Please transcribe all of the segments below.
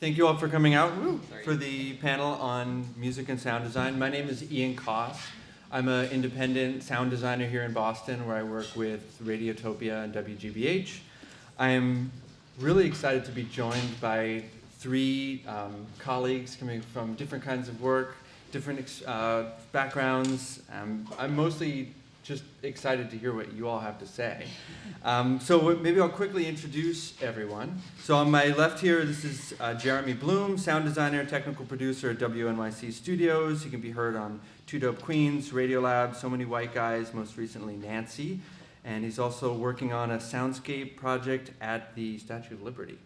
Thank you all for coming out for the panel on music and sound design. My name is Ian Koss. I'm an independent sound designer here in Boston where I work with Radiotopia and WGBH. I am really excited to be joined by three colleagues coming from different kinds of work, different backgrounds. I'm mostly just excited to hear what you all have to say. So maybe I'll quickly introduce everyone. So on my left here, this is Jeremy Bloom, sound designer and technical producer at WNYC Studios. He can be heard on Two Dope Queens, Radiolab, So Many White Guys, most recently Nancy. And he's also working on a soundscape project at the Statue of Liberty.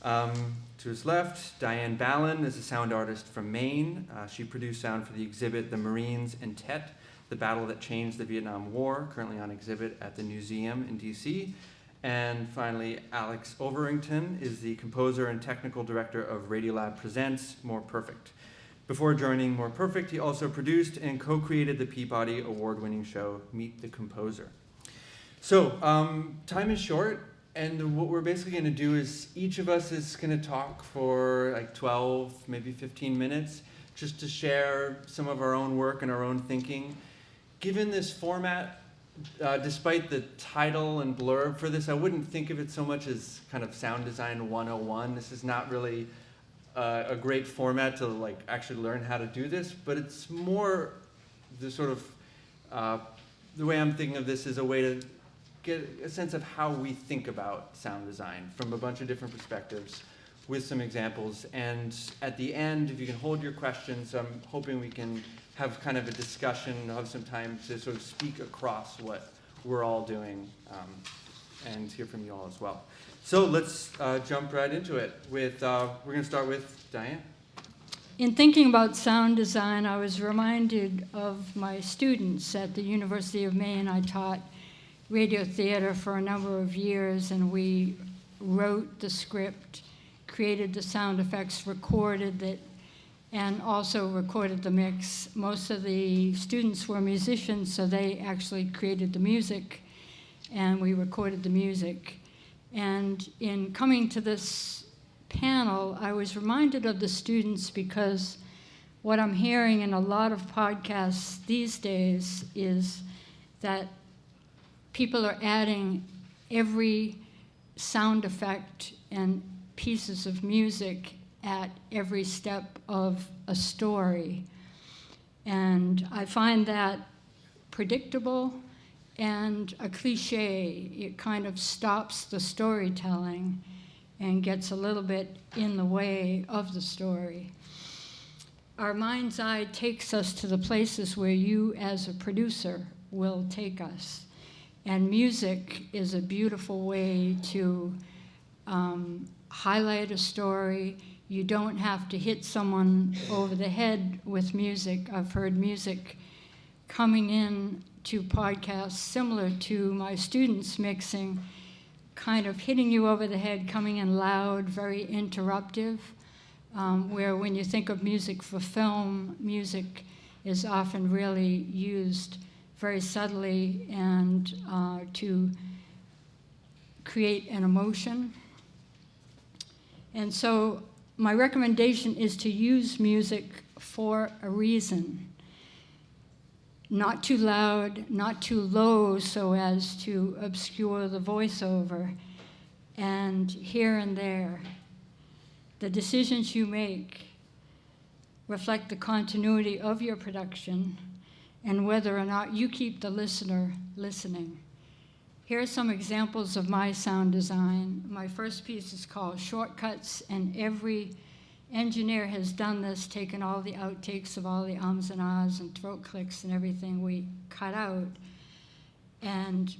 To his left, Diane Ballin is a sound artist from Maine. She produced sound for the exhibit The Marines and Tet, the battle that changed the Vietnam War, currently on exhibit at the museum in DC. And finally, Alex Overington is the composer and technical director of Radiolab Presents More Perfect. Before joining More Perfect, he also produced and co-created the Peabody Award-winning show, Meet the Composer. So, time is short, and what we're basically going to do is each of us is going to talk for like 12, maybe 15 minutes, just to share some of our own work and our own thinking. Given this format, despite the title and blurb for this, I wouldn't think of it so much as kind of sound design 101. This is not really a great format to like actually learn how to do this, but it's more the sort of, the way I'm thinking of this is a way to get a sense of how we think about sound design from a bunch of different perspectives with some examples. And at the end, if you can hold your questions, I'm hoping we can have kind of a discussion, have some time to sort of speak across what we're all doing and hear from you all as well. So let's jump right into it. We're going to start with Diane. In thinking about sound design, I was reminded of my students at the University of Maine. I taught radio theater for a number of years, and we wrote the script, created the sound effects, recorded it, and also recorded the mix. Most of the students were musicians, so they actually created the music, and we recorded the music. And in coming to this panel, I was reminded of the students because what I'm hearing in a lot of podcasts these days is that people are adding every sound effect and pieces of music at every step of a story. And I find that predictable and a cliche. It kind of stops the storytelling and gets a little bit in the way of the story. Our mind's eye takes us to the places where you as a producer will take us. And music is a beautiful way to highlight a story. You don't have to hit someone over the head with music. I've heard music coming in to podcasts similar to my students mixing, kind of hitting you over the head, coming in loud, very interruptive, where when you think of music for film, music is often really used very subtly and to create an emotion. And so my recommendation is to use music for a reason. Not too loud, not too low so as to obscure the voiceover. And here and there, the decisions you make reflect the continuity of your production and whether or not you keep the listener listening. Here are some examples of my sound design. My first piece is called Shortcuts, and every engineer has done this, taken all the outtakes of all the ums and ahs and throat clicks and everything we cut out and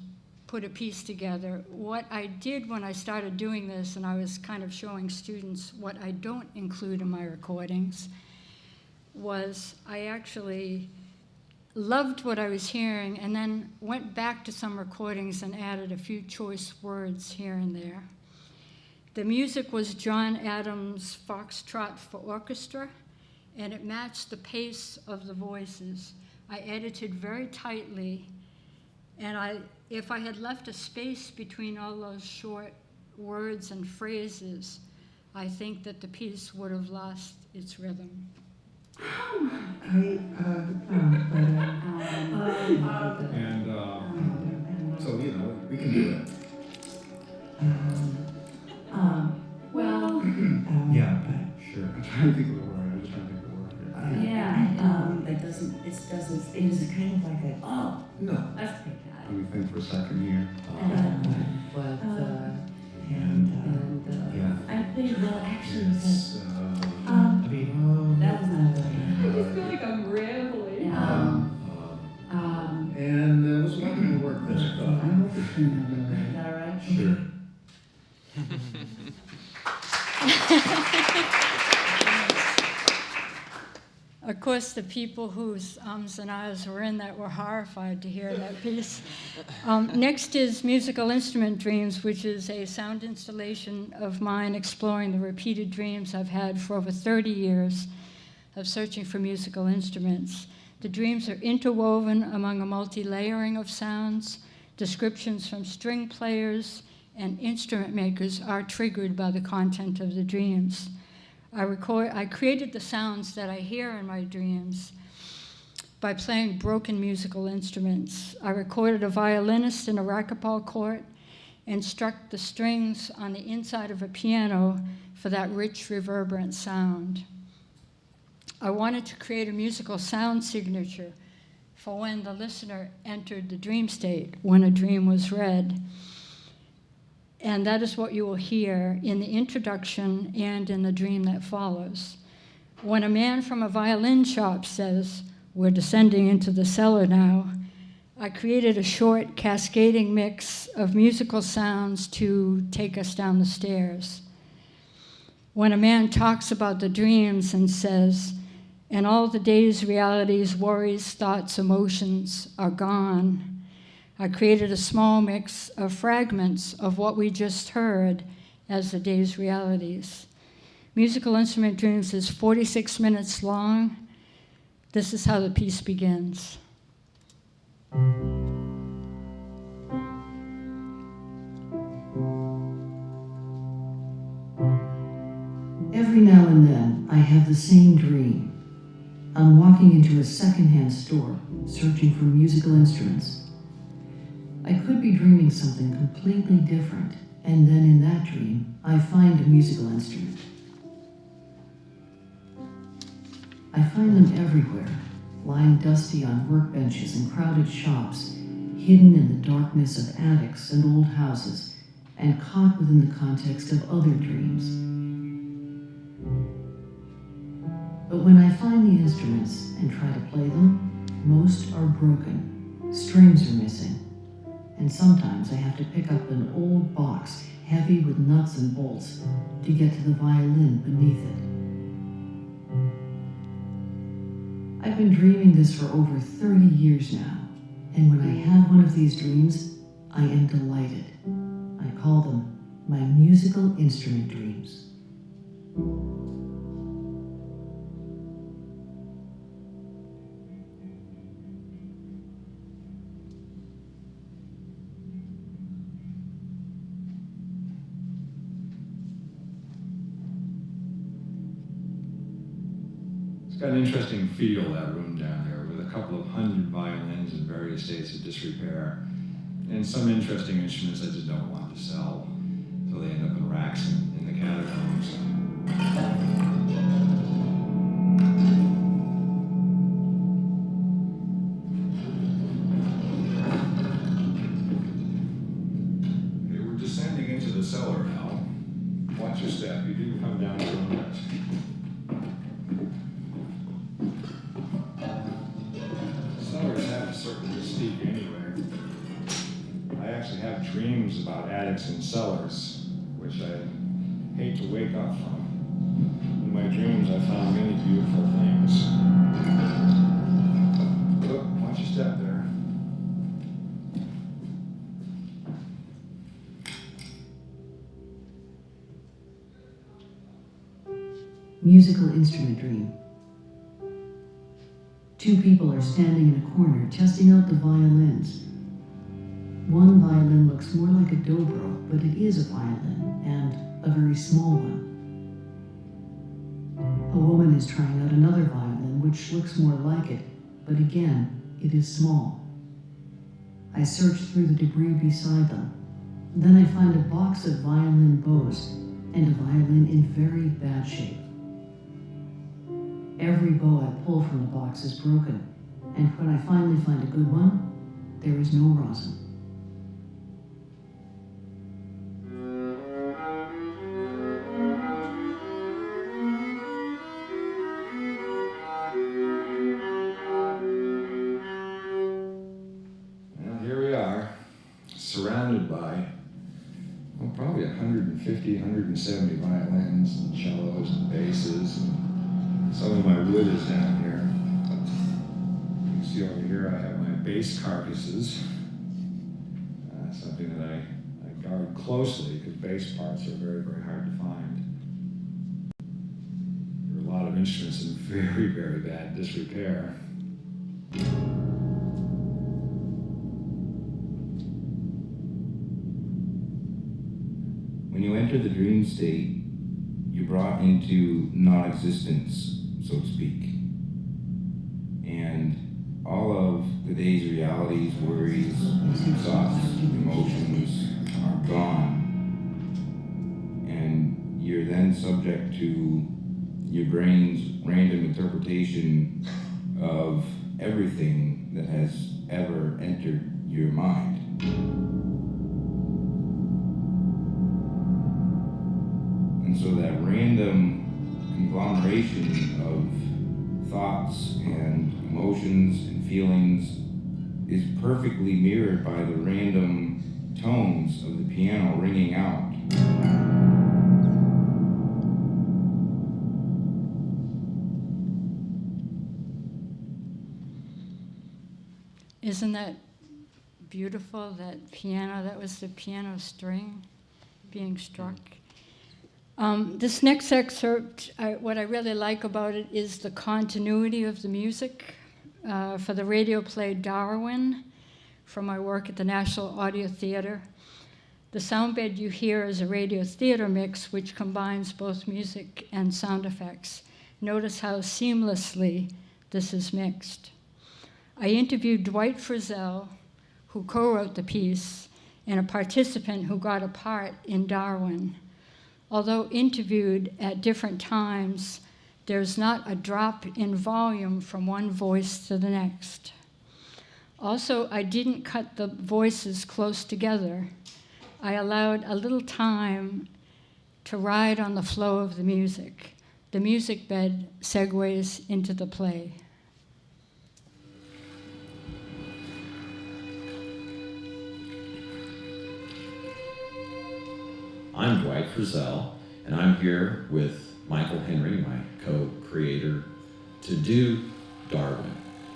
put a piece together. What I did when I started doing this, and I was kind of showing students what I don't include in my recordings, was I actually loved what I was hearing and then went back to some recordings and added a few choice words here and there. The music was John Adams' Foxtrot for Orchestra, and it matched the pace of the voices. I edited very tightly, and if I had left a space between all those short words and phrases, I think that the piece would have lost its rhythm. So, you know, we can do it. Well, Yeah, sure. I'm trying to think of the word. I'm just trying to think of the word here. yeah, it doesn't, it is kind of like a, oh, No. let's take that. Let me think for a second here. Yeah. I think, well, actually, It's, that was not really. I just feel like I'm rambling. and it was a lot more work than I thought. Is that all right? Sure. Of course, the people whose ums and ahs were in that were horrified to hear that piece. Next is Musical Instrument Dreams, which is a sound installation of mine exploring the repeated dreams I've had for over 30 years of searching for musical instruments. The dreams are interwoven among a multi-layering of sounds. Descriptions from string players and instrument makers are triggered by the content of the dreams. I created the sounds that I hear in my dreams by playing broken musical instruments. I recorded a violinist in a racquetball court and struck the strings on the inside of a piano for that rich, reverberant sound. I wanted to create a musical sound signature for when the listener entered the dream state, when a dream was read. And that is what you will hear in the introduction and in the dream that follows. When a man from a violin shop says, "We're descending into the cellar now," I created a short cascading mix of musical sounds to take us down the stairs. When a man talks about the dreams and says, "And all the day's realities, worries, thoughts, emotions are gone," I created a small mix of fragments of what we just heard as the day's realities. Musical Instrument Dreams is 46 minutes long. This is how the piece begins. Every now and then, I have the same dream. I'm walking into a secondhand store, searching for musical instruments. I could be dreaming something completely different, and then in that dream, I find a musical instrument. I find them everywhere, lying dusty on workbenches and crowded shops, hidden in the darkness of attics and old houses, and caught within the context of other dreams. But when I find the instruments and try to play them, most are broken, strings are missing, and sometimes I have to pick up an old box heavy with nuts and bolts to get to the violin beneath it. I've been dreaming this for over 30 years now, and when I have one of these dreams, I am delighted. I call them my musical instrument dreams. It's got an interesting feel, that room down there, with a couple of hundred violins in various states of disrepair, and some interesting instruments I just don't want to sell, so they end up in racks in the catacombs. Okay, we're descending into the cellar now. Watch your step, you do come down to your own risk. Cellars have a certain mystique anyway. I actually have dreams about attics and cellars, which I hate to wake up from. In my dreams, I found many beautiful things. Look, watch your step there. Musical instrument dream. Two people are standing in a corner testing out the violins. One violin looks more like a dobro, but it is a violin, and a very small one. A woman is trying out another violin, which looks more like it, but again, it is small. I search through the debris beside them. Then I find a box of violin bows and a violin in very bad shape. Every bow I pull from the box is broken, and when I finally find a good one, there is no rosin. Well, here we are, surrounded by, well, probably 150, 170 violins and cellos and basses, and some of my wood is down here. You can see over here I have my bass carcasses, something that I guard closely because bass parts are very, very hard to find. There are a lot of instruments in very, very bad disrepair. When you enter the dream state, you're brought into non-existence, so to speak. And all of the day's realities, worries, thoughts, emotions are gone. And you're then subject to your brain's random interpretation of everything that has ever entered your mind. And so that random conglomeration of thoughts and emotions and feelings is perfectly mirrored by the random tones of the piano ringing out. Isn't that beautiful, that piano? That was the piano string being struck. This next excerpt, what I really like about it is the continuity of the music. For the radio play Darwin, from my work at the National Audio Theater, the sound bed you hear is a radio theater mix which combines both music and sound effects. Notice how seamlessly this is mixed. I interviewed Dwight Frizzell, who co-wrote the piece, and a participant who got a part in Darwin. Although interviewed at different times, there's not a drop in volume from one voice to the next. Also, I didn't cut the voices close together. I allowed a little time to ride on the flow of the music. The music bed segues into the play. I'm Dwight Frizzell, and I'm here with Michael Henry, my co-creator, to do Darwin,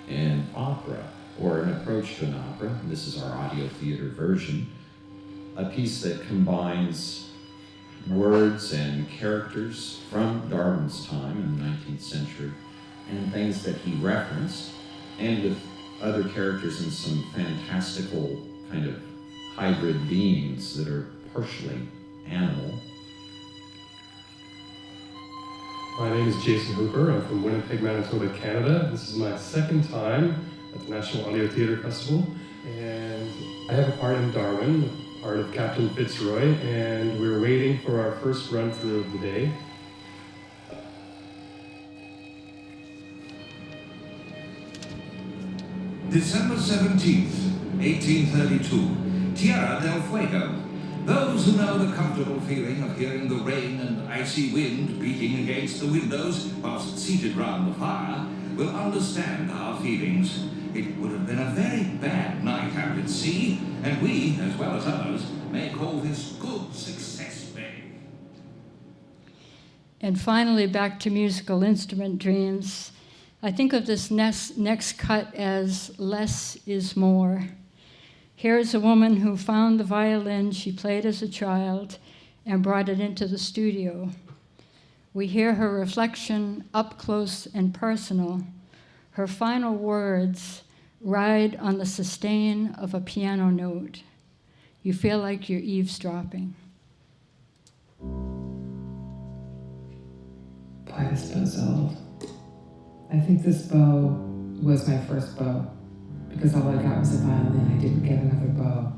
an opera, or an approach to an opera. This is our audio theater version, a piece that combines words and characters from Darwin's time in the 19th century, and things that he referenced, and with other characters and some fantastical kind of hybrid beings that are partially animal. My name is Jason Hooper. I'm from Winnipeg, Manitoba, Canada. This is my second time at the National Audio Theater Festival, and I have a part in Darwin, part of Captain Fitzroy, and we're waiting for our first run-through of the day. December 17th, 1832, Tierra del Fuego. Those who know the comfortable feeling of hearing the rain and icy wind beating against the windows whilst seated round the fire will understand our feelings. It would have been a very bad night out at sea, and we, as well as others, may call this good success day. And finally, back to musical instrument dreams. I think of this next cut as less is more. Here is a woman who found the violin she played as a child and brought it into the studio. We hear her reflection up close and personal. Her final words ride on the sustain of a piano note. You feel like you're eavesdropping. Why this bow's old. I think this bow was my first bow because all I got was a violin. I didn't get another bow.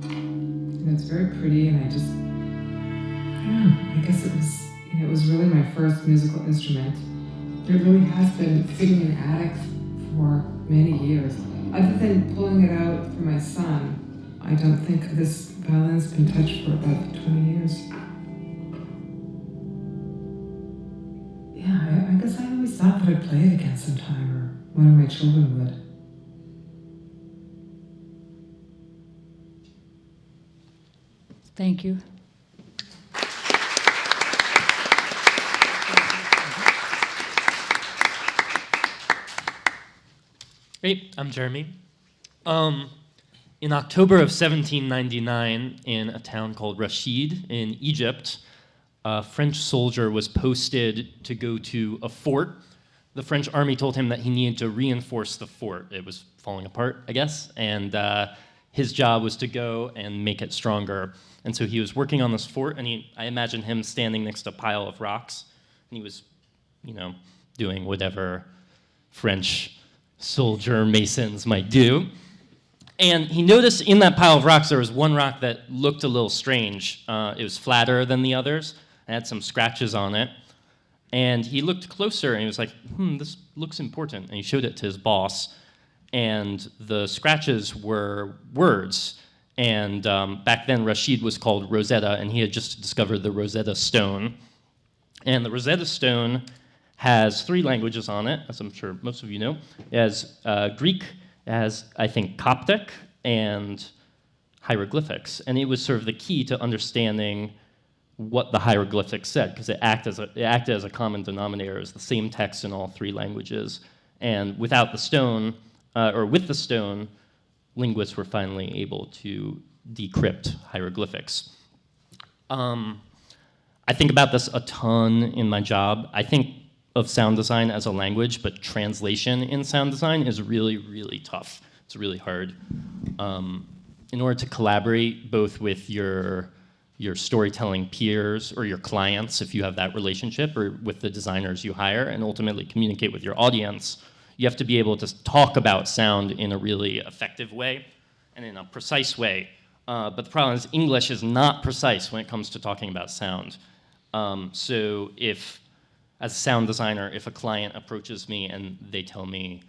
And it's very pretty, and I don't know, I guess it was, it was really my first musical instrument. It really has been sitting in attics for many years. Other than pulling it out for my son, I don't think this violin's been touched for about 20 years. Yeah, I guess I always thought that I'd play it again sometime, or one of my children would. Thank you. Hey, I'm Jeremy. In October of 1799, in a town called Rashid in Egypt, a French soldier was posted to go to a fort. The French army told him that he needed to reinforce the fort. It was falling apart, I guess, and his job was to go and make it stronger. And so he was working on this fort, and I imagine him standing next to a pile of rocks, and he was, doing whatever French soldier masons might do. And he noticed in that pile of rocks there was one rock that looked a little strange. It was flatter than the others. It had some scratches on it. And he looked closer and he was like, this looks important. And he showed it to his boss. And the scratches were words. And back then Rashid was called Rosetta, and he had just discovered the Rosetta Stone. And the Rosetta Stone has 3 languages on it, as I'm sure most of you know. It has Greek, it has, I think, Coptic, and hieroglyphics. And it was sort of the key to understanding what the hieroglyphics said, because it acted as a common denominator. It was the same text in all 3 languages. And without the stone, or with the stone, linguists were finally able to decrypt hieroglyphics. I think about this a ton in my job. I think of sound design as a language, but translation in sound design is really, really tough. It's really hard. In order to collaborate both with your storytelling peers or your clients, if you have that relationship, or with the designers you hire, and ultimately communicate with your audience, you have to be able to talk about sound in a really effective way and in a precise way. But the problem is English is not precise when it comes to talking about sound. So as a sound designer, if a client approaches me and they tell me,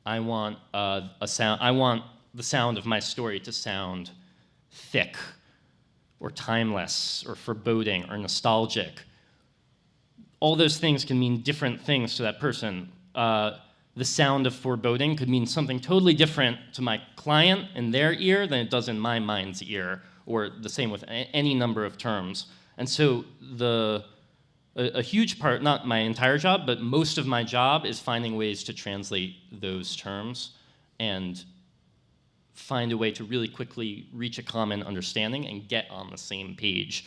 I want the sound of my story to sound thick, or timeless, or foreboding, or nostalgic, all those things can mean different things to that person. The sound of foreboding could mean something totally different to my client in their ear than it does in my mind's ear, or the same with any number of terms. And so a huge part, not my entire job, but most of my job is finding ways to translate those terms and find a way to really quickly reach a common understanding and get on the same page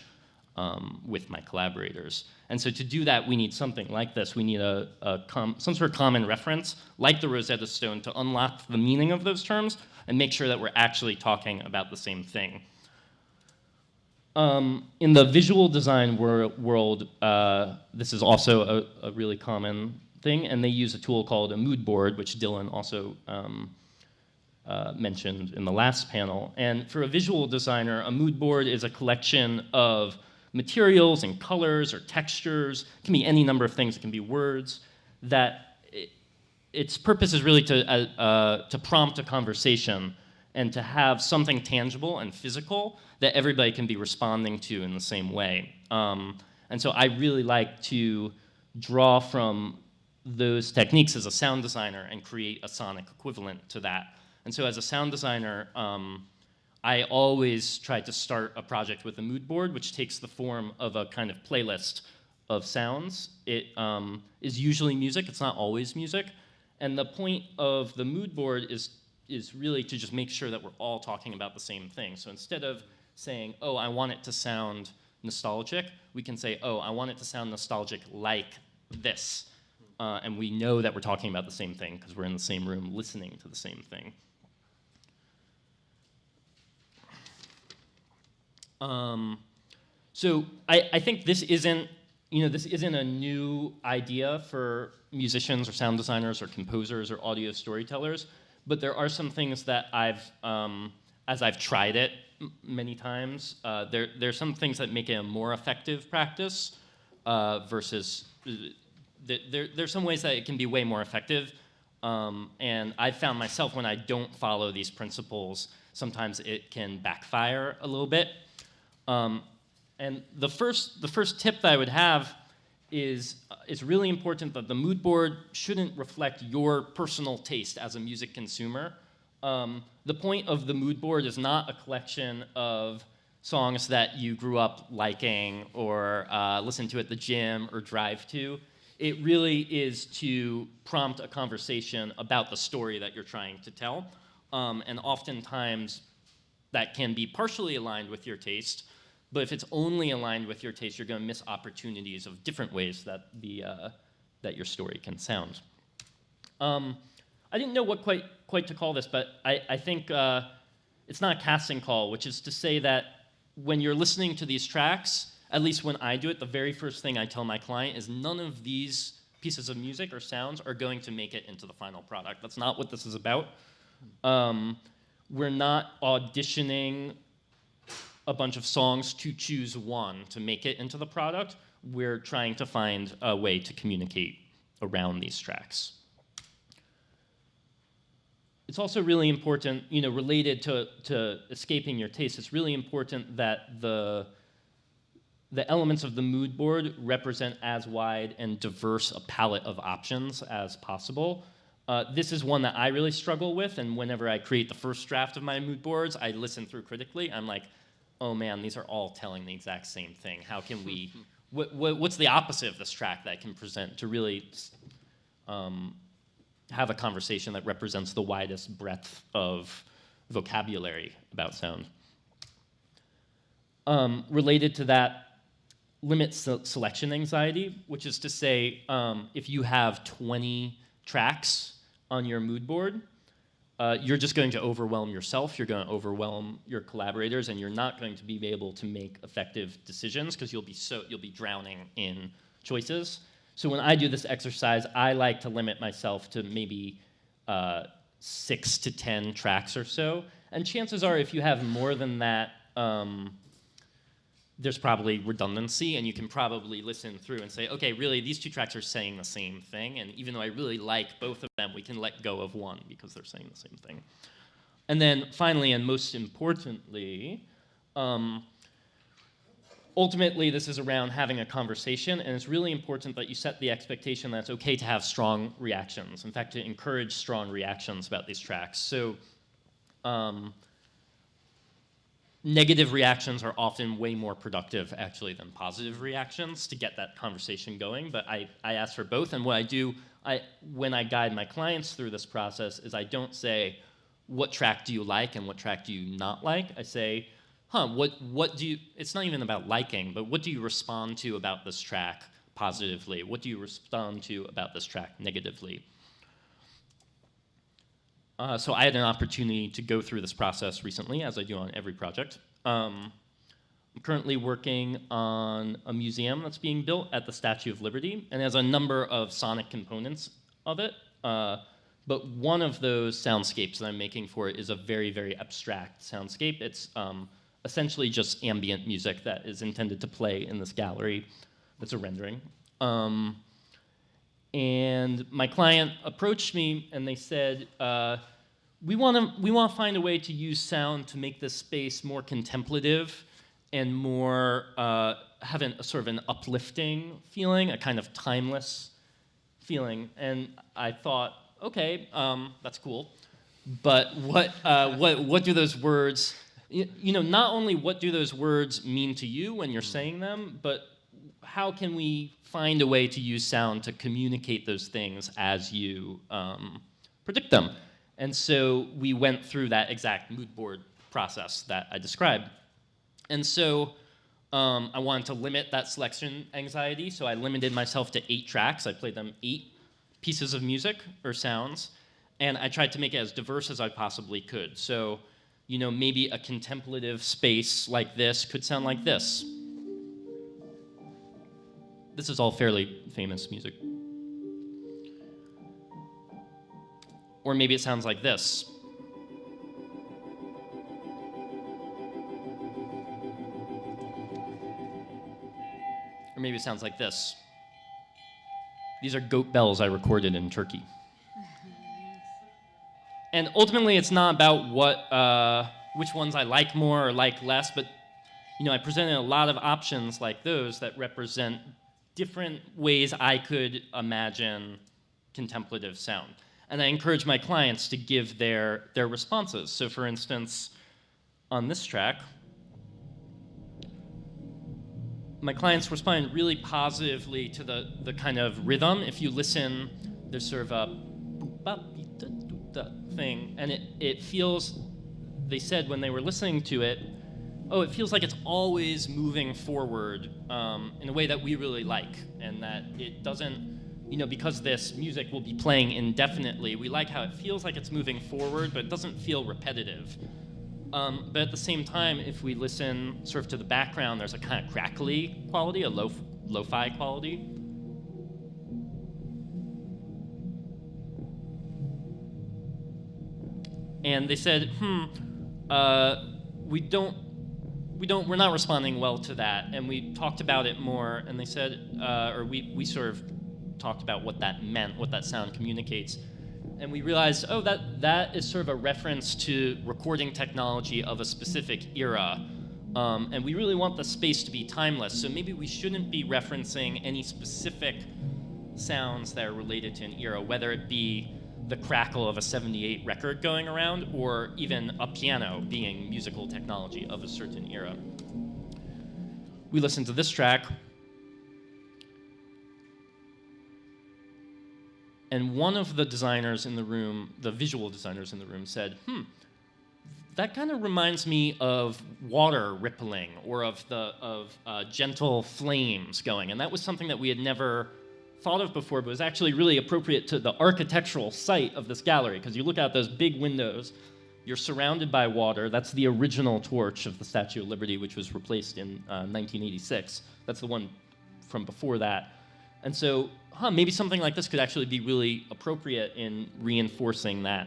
with my collaborators. And so to do that, we need something like this. We need some sort of common reference, like the Rosetta Stone, to unlock the meaning of those terms and make sure that we're actually talking about the same thing. In the visual design world, this is also a really common thing, and they use a tool called a mood board, which Dylan also mentioned in the last panel. And for a visual designer, a mood board is a collection of materials and colors or textures. It can be any number of things. It can be words. Its purpose is really to prompt a conversation and to have something tangible and physical that everybody can be responding to in the same way. And so I really like to draw from those techniques as a sound designer and create a sonic equivalent to that. And so as a sound designer, I always try to start a project with a mood board, which takes the form of a kind of playlist of sounds. It is usually music. It's not always music. And the point of the mood board is really to just make sure that we're all talking about the same thing. So instead of saying, oh, I want it to sound nostalgic, we can say, oh, I want it to sound nostalgic like this. And we know that we're talking about the same thing because we're in the same room listening to the same thing. So I think this isn't this isn't a new idea for musicians or sound designers or composers or audio storytellers, but there are some things that as I've tried it many times, there's some things that make it a more effective practice versus, there's some ways that it can be way more effective. And I've found myself when I don't follow these principles, sometimes it can backfire a little bit. And the first tip that I would have is it's really important that the mood board shouldn't reflect your personal taste as a music consumer. The point of the mood board is not a collection of songs that you grew up liking or listen to at the gym or drive to. It really is to prompt a conversation about the story that you're trying to tell. And oftentimes that can be partially aligned with your taste, but if it's only aligned with your taste, you're going to miss opportunities of different ways that that your story can sound. I didn't know what quite to call this, but I think it's not a casting call, which is to say that when you're listening to these tracks, at least when I do it, the very first thing I tell my client is none of these pieces of music or sounds are going to make it into the final product. That's not what this is about. We're not auditioning a bunch of songs to choose one to make it into the product. We're trying to find a way to communicate around these tracks. It's also really important, related to escaping your taste, it's really important that the elements of the mood board represent as wide and diverse a palette of options as possible. This is one that I really struggle with, and whenever I create the first draft of my mood boards, I listen through critically. I'm like, oh man, these are all telling the exact same thing. How can we, what's the opposite of this track that I can present to really have a conversation that represents the widest breadth of vocabulary about sound? Related to that, limit selection anxiety, which is to say, if you have 20 tracks on your mood board, you're just going to overwhelm yourself, you're going to overwhelm your collaborators, and you're not going to be able to make effective decisions because you'll be drowning in choices. So when I do this exercise, I like to limit myself to maybe 6 to 10 tracks or so. And chances are, if you have more than that, there's probably redundancy, and you can probably listen through and say, okay, really, these two tracks are saying the same thing, and even though I really like both of them, we can let go of one because they're saying the same thing. And then finally, and most importantly, ultimately, this is around having a conversation, and it's really important that you set the expectation that it's okay to have strong reactions. In fact, to encourage strong reactions about these tracks. So negative reactions are often way more productive, actually, than positive reactions to get that conversation going, but I ask for both, and what I do when I guide my clients through this process is I don't say, what track do you like and what track do you not like? I say, what do you, it's not even about liking, but what do you respond to about this track positively? What do you respond to about this track negatively? So I had an opportunity to go through this process recently, as I do on every project. I'm currently working on a museum that's being built at the Statue of Liberty, and has a number of sonic components of it. But one of those soundscapes that I'm making for it is a very, very abstract soundscape. It's essentially just ambient music that is intended to play in this gallery. That's a rendering. And my client approached me and they said, we want to find a way to use sound to make this space more contemplative and more have a sort of an uplifting feeling, a kind of timeless feeling. And I thought, okay, that's cool, but what do those words, not only what do those words mean to you when you're saying them, but how can we find a way to use sound to communicate those things as you predict them? And so we went through that exact mood board process that I described. And so I wanted to limit that selection anxiety, so I limited myself to 8 tracks. I played them 8 pieces of music or sounds, and I tried to make it as diverse as I possibly could. So, maybe a contemplative space like this could sound like this. This is all fairly famous music. Or maybe it sounds like this. Or maybe it sounds like this. These are goat bells I recorded in Turkey. And ultimately, it's not about which ones I like more or like less, but I presented a lot of options like those that represent different ways I could imagine contemplative sound. And I encourage my clients to give their responses. So for instance, on this track, my clients responded really positively to the kind of rhythm. If you listen, there's sort of a thing, and it feels, they said when they were listening to it, it feels like it's always moving forward in a way that we really like, and that it doesn't, because this music will be playing indefinitely, we like how it feels like it's moving forward, but it doesn't feel repetitive. But at the same time, if we listen sort of to the background, there's a kind of crackly quality, a lo-fi quality. And they said, we're not responding well to that. And we talked about it more, and they said, we sort of talked about what that meant, what that sound communicates. And we realized, that is sort of a reference to recording technology of a specific era. And we really want the space to be timeless, so maybe we shouldn't be referencing any specific sounds that are related to an era, whether it be the crackle of a 78 record going around, or even a piano being musical technology of a certain era. We listened to this track, and one of the designers in the room, the visual designers in the room, said, that kind of reminds me of water rippling, or of gentle flames going. And that was something that we had never thought of before, but was actually really appropriate to the architectural site of this gallery, because you look out those big windows, you're surrounded by water. That's the original torch of the Statue of Liberty, which was replaced in 1986. That's the one from before that. And so, maybe something like this could actually be really appropriate in reinforcing that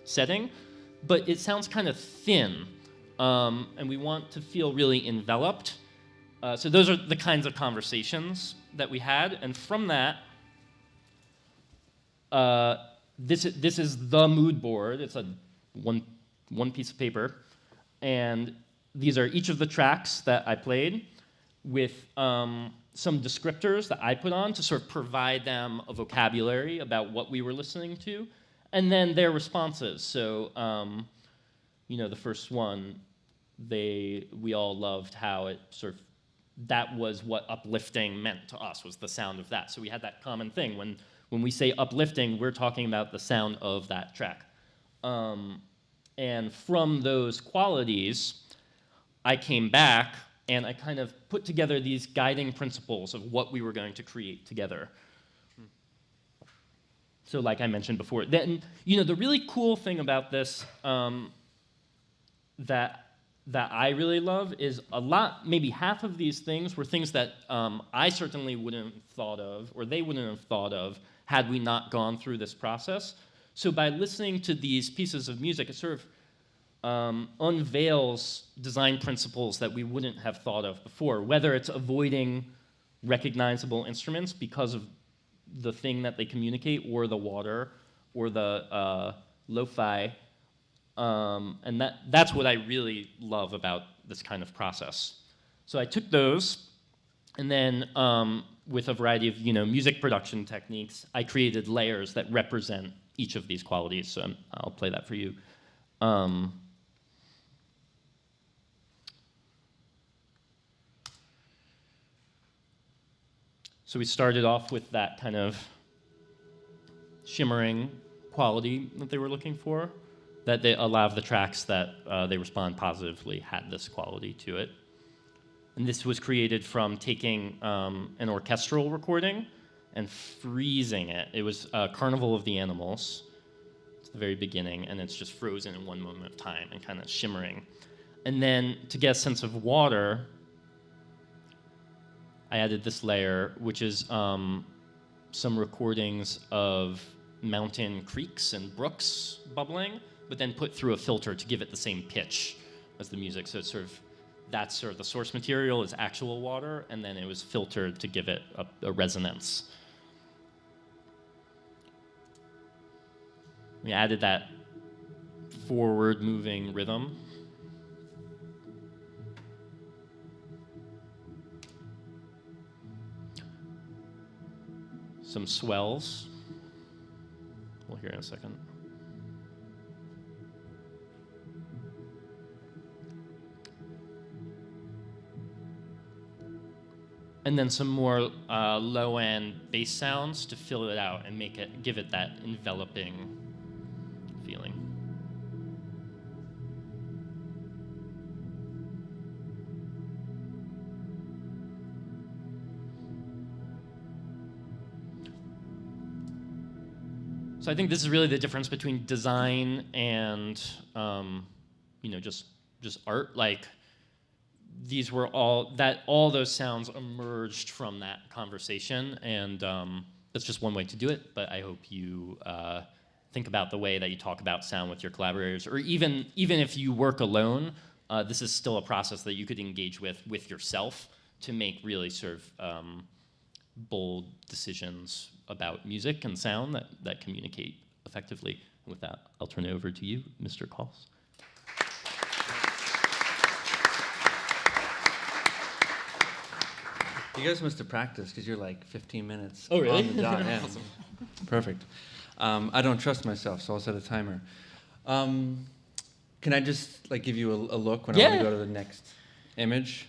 setting. But it sounds kind of thin, and we want to feel really enveloped. So those are the kinds of conversations that we had, and from that, this is the mood board. It's a one piece of paper, and these are each of the tracks that I played with some descriptors that I put on to sort of provide them a vocabulary about what we were listening to, and then their responses. So, the first one, we all loved how it sort of, that was what uplifting meant to us, was the sound of that. So we had that common thing. When we say uplifting, we're talking about the sound of that track. And from those qualities, I came back and I kind of put together these guiding principles of what we were going to create together. So like I mentioned before, then, the really cool thing about this that I really love is maybe half of these things were things that I certainly wouldn't have thought of, or they wouldn't have thought of, had we not gone through this process. So by listening to these pieces of music, it sort of unveils design principles that we wouldn't have thought of before, whether it's avoiding recognizable instruments because of the thing that they communicate, or the water, or the lo-fi. And that's what I really love about this kind of process. So I took those, and then with a variety of music production techniques, I created layers that represent each of these qualities. So I'll play that for you. So we started off with that kind of shimmering quality that they were looking for, that a lot of the tracks that they respond positively had this quality to it. And this was created from taking an orchestral recording and freezing it. It was Carnival of the Animals. It's the very beginning, and it's just frozen in one moment of time and kind of shimmering. And then to get a sense of water, I added this layer, which is some recordings of mountain creeks and brooks bubbling, but then put through a filter to give it the same pitch as the music. So it's that's sort of the source material is actual water, and then it was filtered to give it a resonance. We added that forward-moving rhythm. Some swells. We'll hear in a second. And then some more low-end bass sounds to fill it out and give it that enveloping feeling. So I think this is really the difference between design and, just art. Like, these were all those sounds emerged from that conversation, and that's just one way to do it. But I hope you think about the way that you talk about sound with your collaborators, or even if you work alone, this is still a process that you could engage with yourself to make really sort of bold decisions about music and sound that communicate effectively. And with that, I'll turn it over to you, Mr. Koss. You guys must have practiced because you're like 15 minutes Oh, really? on the dot. Yeah. Awesome. Perfect. I don't trust myself, so I'll set a timer. Can I just give you a look when I want to go to the next image?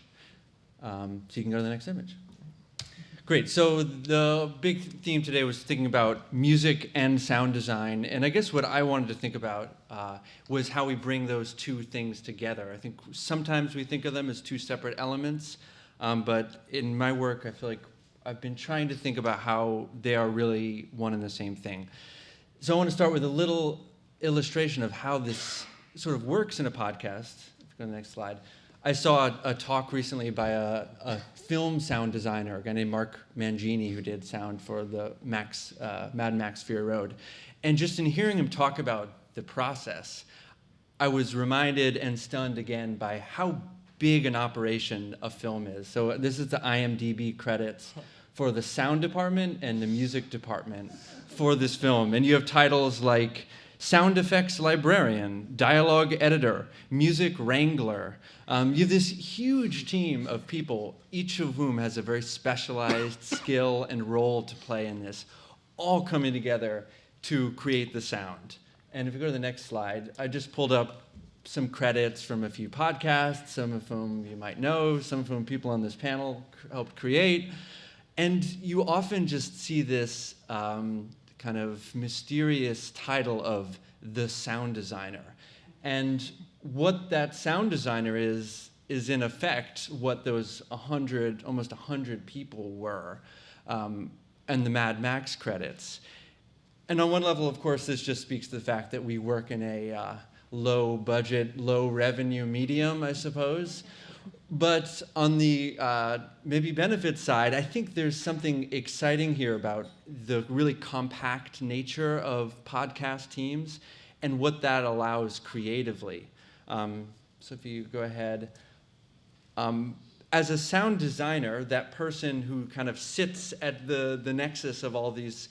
So you can go to the next image. Great. So the big theme today was thinking about music and sound design. And I guess what I wanted to think about was how we bring those two things together. I think sometimes we think of them as two separate elements. But in my work, I feel like I've been trying to think about how they are really one and the same thing. So I want to start with a little illustration of how this sort of works in a podcast. If you go to the next slide. I saw a talk recently by a film sound designer, a guy named Mark Mangini, who did sound for the Mad Max Fury Road. And just in hearing him talk about the process, I was reminded and stunned again by how big an operation a film is. So this is the IMDb credits for the sound department and the music department for this film. And you have titles like sound effects librarian, dialogue editor, music wrangler. You have this huge team of people, each of whom has a very specialized skill and role to play in this, all coming together to create the sound. And if you go to the next slide, I just pulled up some credits from a few podcasts, some of whom you might know, some of whom people on this panel helped create. And you often just see this kind of mysterious title of the sound designer. And what that sound designer is in effect what those almost 100 people were, and the Mad Max credits. And on one level, of course, this just speaks to the fact that we work in a low budget, low revenue medium, I suppose. But on the maybe benefit side, I think there's something exciting here about the really compact nature of podcast teams and what that allows creatively. So if you go ahead. As a sound designer, that person who kind of sits at the nexus of all these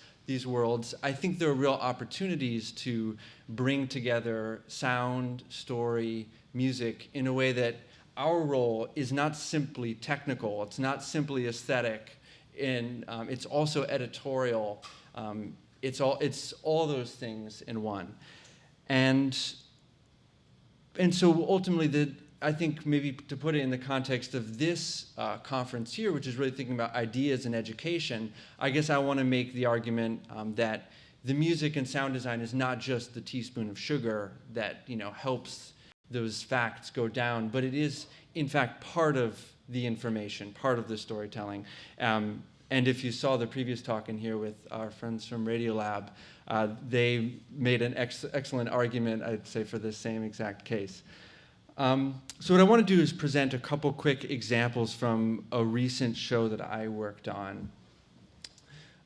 worlds, I think there are real opportunities to bring together sound, story, music in a way that our role is not simply technical, it's not simply aesthetic, and it's also editorial. It's all those things in one. And so ultimately, I think maybe to put it in the context of this conference here, which is really thinking about ideas and education, I guess I want to make the argument that the music and sound design is not just the teaspoon of sugar that helps those facts go down, but it is, in fact, part of the information, part of the storytelling. And if you saw the previous talk in here with our friends from Radiolab, they made an excellent argument, I'd say, for the same exact case. So what I want to do is present a couple quick examples from a recent show that I worked on.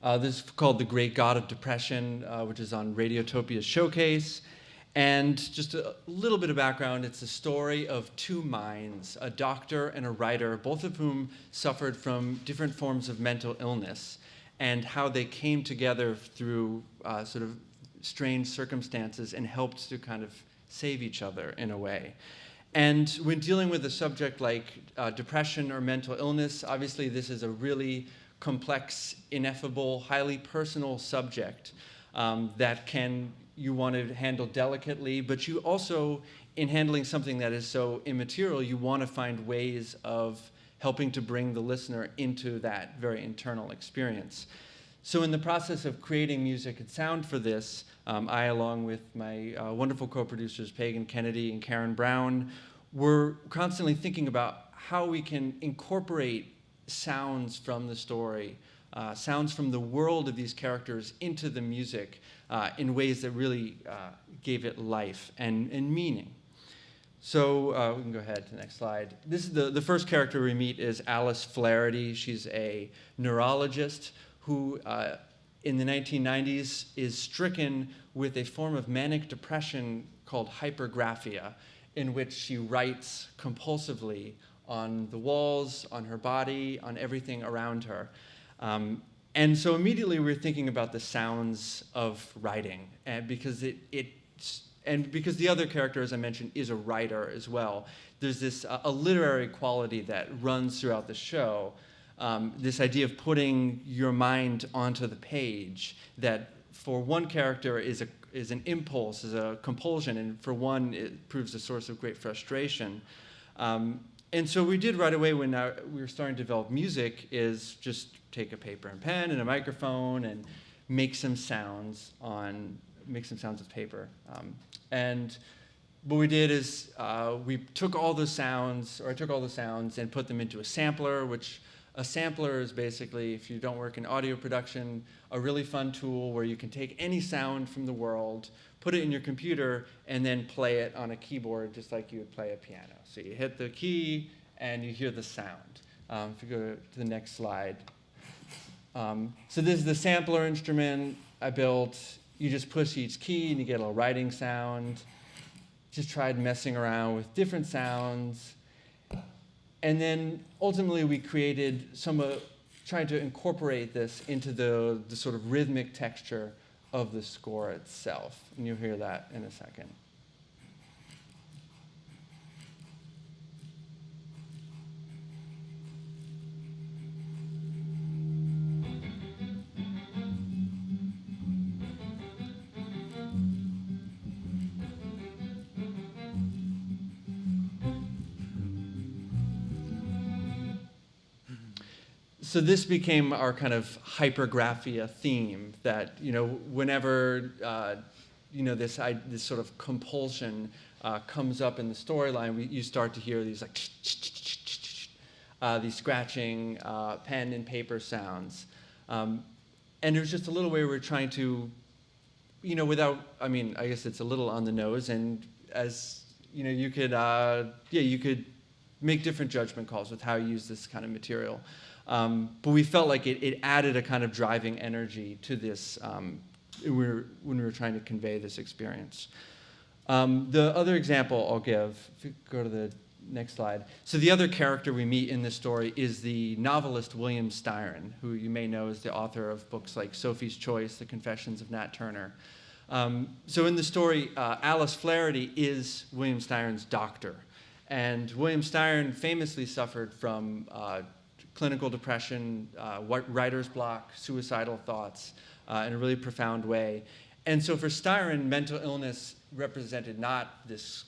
This is called The Great God of Depression, which is on Radiotopia's Showcase. And just a little bit of background, it's the story of two minds, a doctor and a writer, both of whom suffered from different forms of mental illness, and how they came together through sort of strange circumstances and helped to kind of save each other in a way. And when dealing with a subject like depression or mental illness, obviously this is a really complex, ineffable, highly personal subject that you want to handle delicately, but you also, in handling something that is so immaterial, you want to find ways of helping to bring the listener into that very internal experience. So in the process of creating music and sound for this, I, along with my wonderful co-producers, Pagan Kennedy and Karen Brown, were constantly thinking about how we can incorporate sounds from the story, sounds from the world of these characters into the music in ways that really gave it life and meaning. So we can go ahead to the next slide. This is the first character we meet is Alice Flaherty. She's a neurologist who in the 1990s is stricken with a form of manic depression called hypergraphia, in which she writes compulsively on the walls, on her body, on everything around her. And so immediately we're thinking about the sounds of writing, and because because the other character, as I mentioned, is a writer as well. There's this a literary quality that runs throughout the show. This idea of putting your mind onto the page, that for one character is an impulse, is a compulsion, and for one it proves a source of great frustration. And so we did right away when we were starting to develop music is just take a paper and pen and a microphone and make some sounds with paper. And what we did is we took all the sounds, or I took all the sounds and put them into a sampler, which a sampler is basically, if you don't work in audio production, a really fun tool where you can take any sound from the world, put it in your computer, and then play it on a keyboard just like you would play a piano. So you hit the key and you hear the sound. If you go to the next slide. So this is the sampler instrument I built. You just push each key and you get a writing sound. Just tried messing around with different sounds. And then ultimately we created trying to incorporate this into the sort of rhythmic texture of the score itself. And you'll hear that in a second. So this became our kind of hypergraphia theme, that whenever this sort of compulsion comes up in the storyline, you start to hear these like these scratching pen and paper sounds, and there's just a little way we're trying to, I guess it's a little on the nose, and as you could make different judgment calls with how you use this kind of material. But we felt like it added a kind of driving energy to this when we were trying to convey this experience. The other example I'll give, if you go to the next slide. So the other character we meet in this story is the novelist William Styron, who you may know is the author of books like Sophie's Choice, The Confessions of Nat Turner. So in the story, Alice Flaherty is William Styron's doctor. And William Styron famously suffered from clinical depression, writer's block, suicidal thoughts in a really profound way. And so for Styron, mental illness represented not this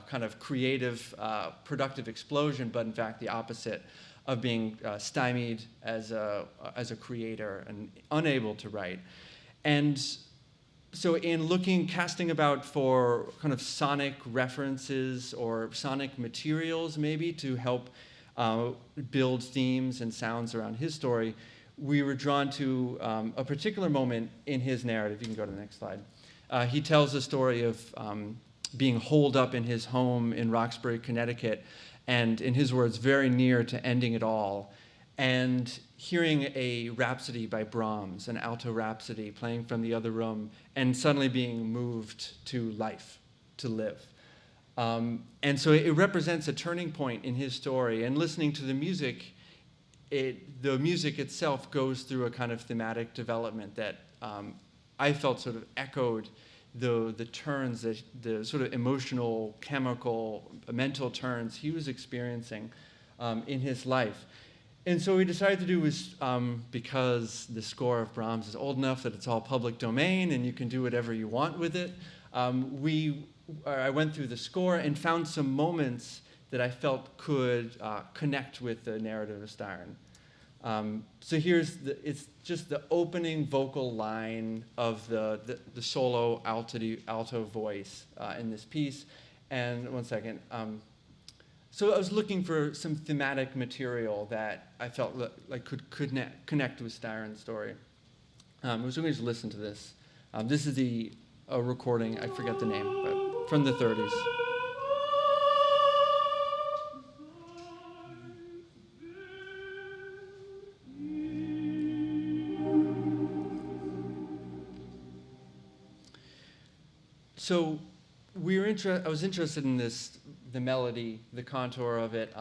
kind of creative, productive explosion, but in fact the opposite of being stymied as a creator and unable to write. And so in casting about for kind of sonic references or sonic materials maybe to help build themes and sounds around his story, we were drawn to a particular moment in his narrative. You can go to the next slide. He tells the story of being holed up in his home in Roxbury, Connecticut, and in his words, very near to ending it all, and hearing a rhapsody by Brahms, an alto rhapsody playing from the other room, and suddenly being moved to life, to live. And so it represents a turning point in his story, and listening to the music, the music itself goes through a kind of thematic development that I felt sort of echoed the turns, the sort of emotional, chemical, mental turns he was experiencing in his life. And so what we decided to do was, because the score of Brahms is old enough that it's all public domain and you can do whatever you want with it, I went through the score and found some moments that I felt could connect with the narrative of Styron. So it's just the opening vocal line of the solo alto voice in this piece. And one second. So I was looking for some thematic material that I felt like could connect with Styron's story. So we're going to just listen to this. This is a recording, I forget the name, but from the 30s. So I was interested in the melody, the contour of it,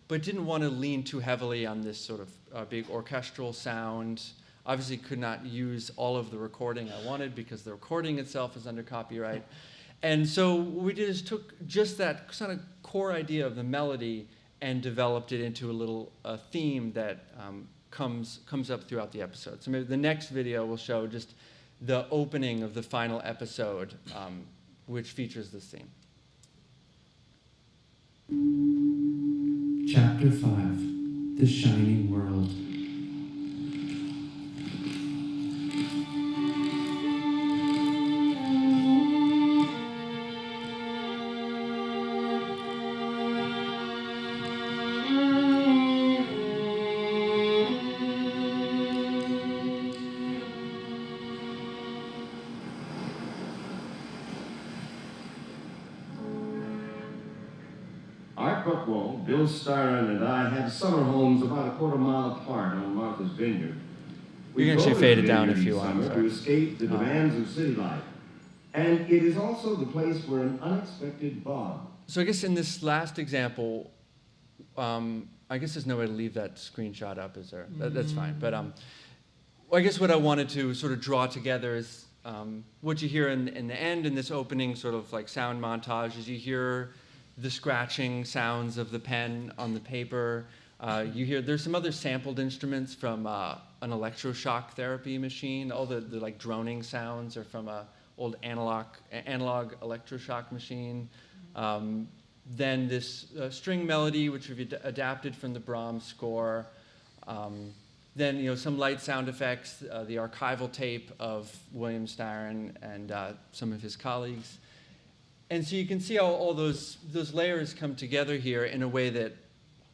but didn't want to lean too heavily on this sort of big orchestral sound. Obviously could not use all of the recording I wanted because the recording itself is under copyright. And so what we did is took just that kind of core idea of the melody and developed it into a little theme that comes up throughout the episode. So maybe the next video will show just the opening of the final episode, which features this theme. Chapter 5, The Shining World. Bill Styron and I had summer homes about a quarter-mile apart on Martha's Vineyard. You can actually fade it down if you want. To escape the demands of city life. And it is also the place where an unexpected bog. So I guess in this last example, I guess there's no way to leave that screenshot up, is there? That's fine. But I guess what I wanted to sort of draw together is what you hear in the end, in this opening sort of like sound montage, is you hear the scratching sounds of the pen on the paper. You hear there's some other sampled instruments from an electroshock therapy machine. All the like droning sounds are from a old analog electroshock machine. Then this string melody, which we've adapted from the Brahms score. Then some light sound effects, the archival tape of William Styron and some of his colleagues. And so you can see how all those layers come together here in a way that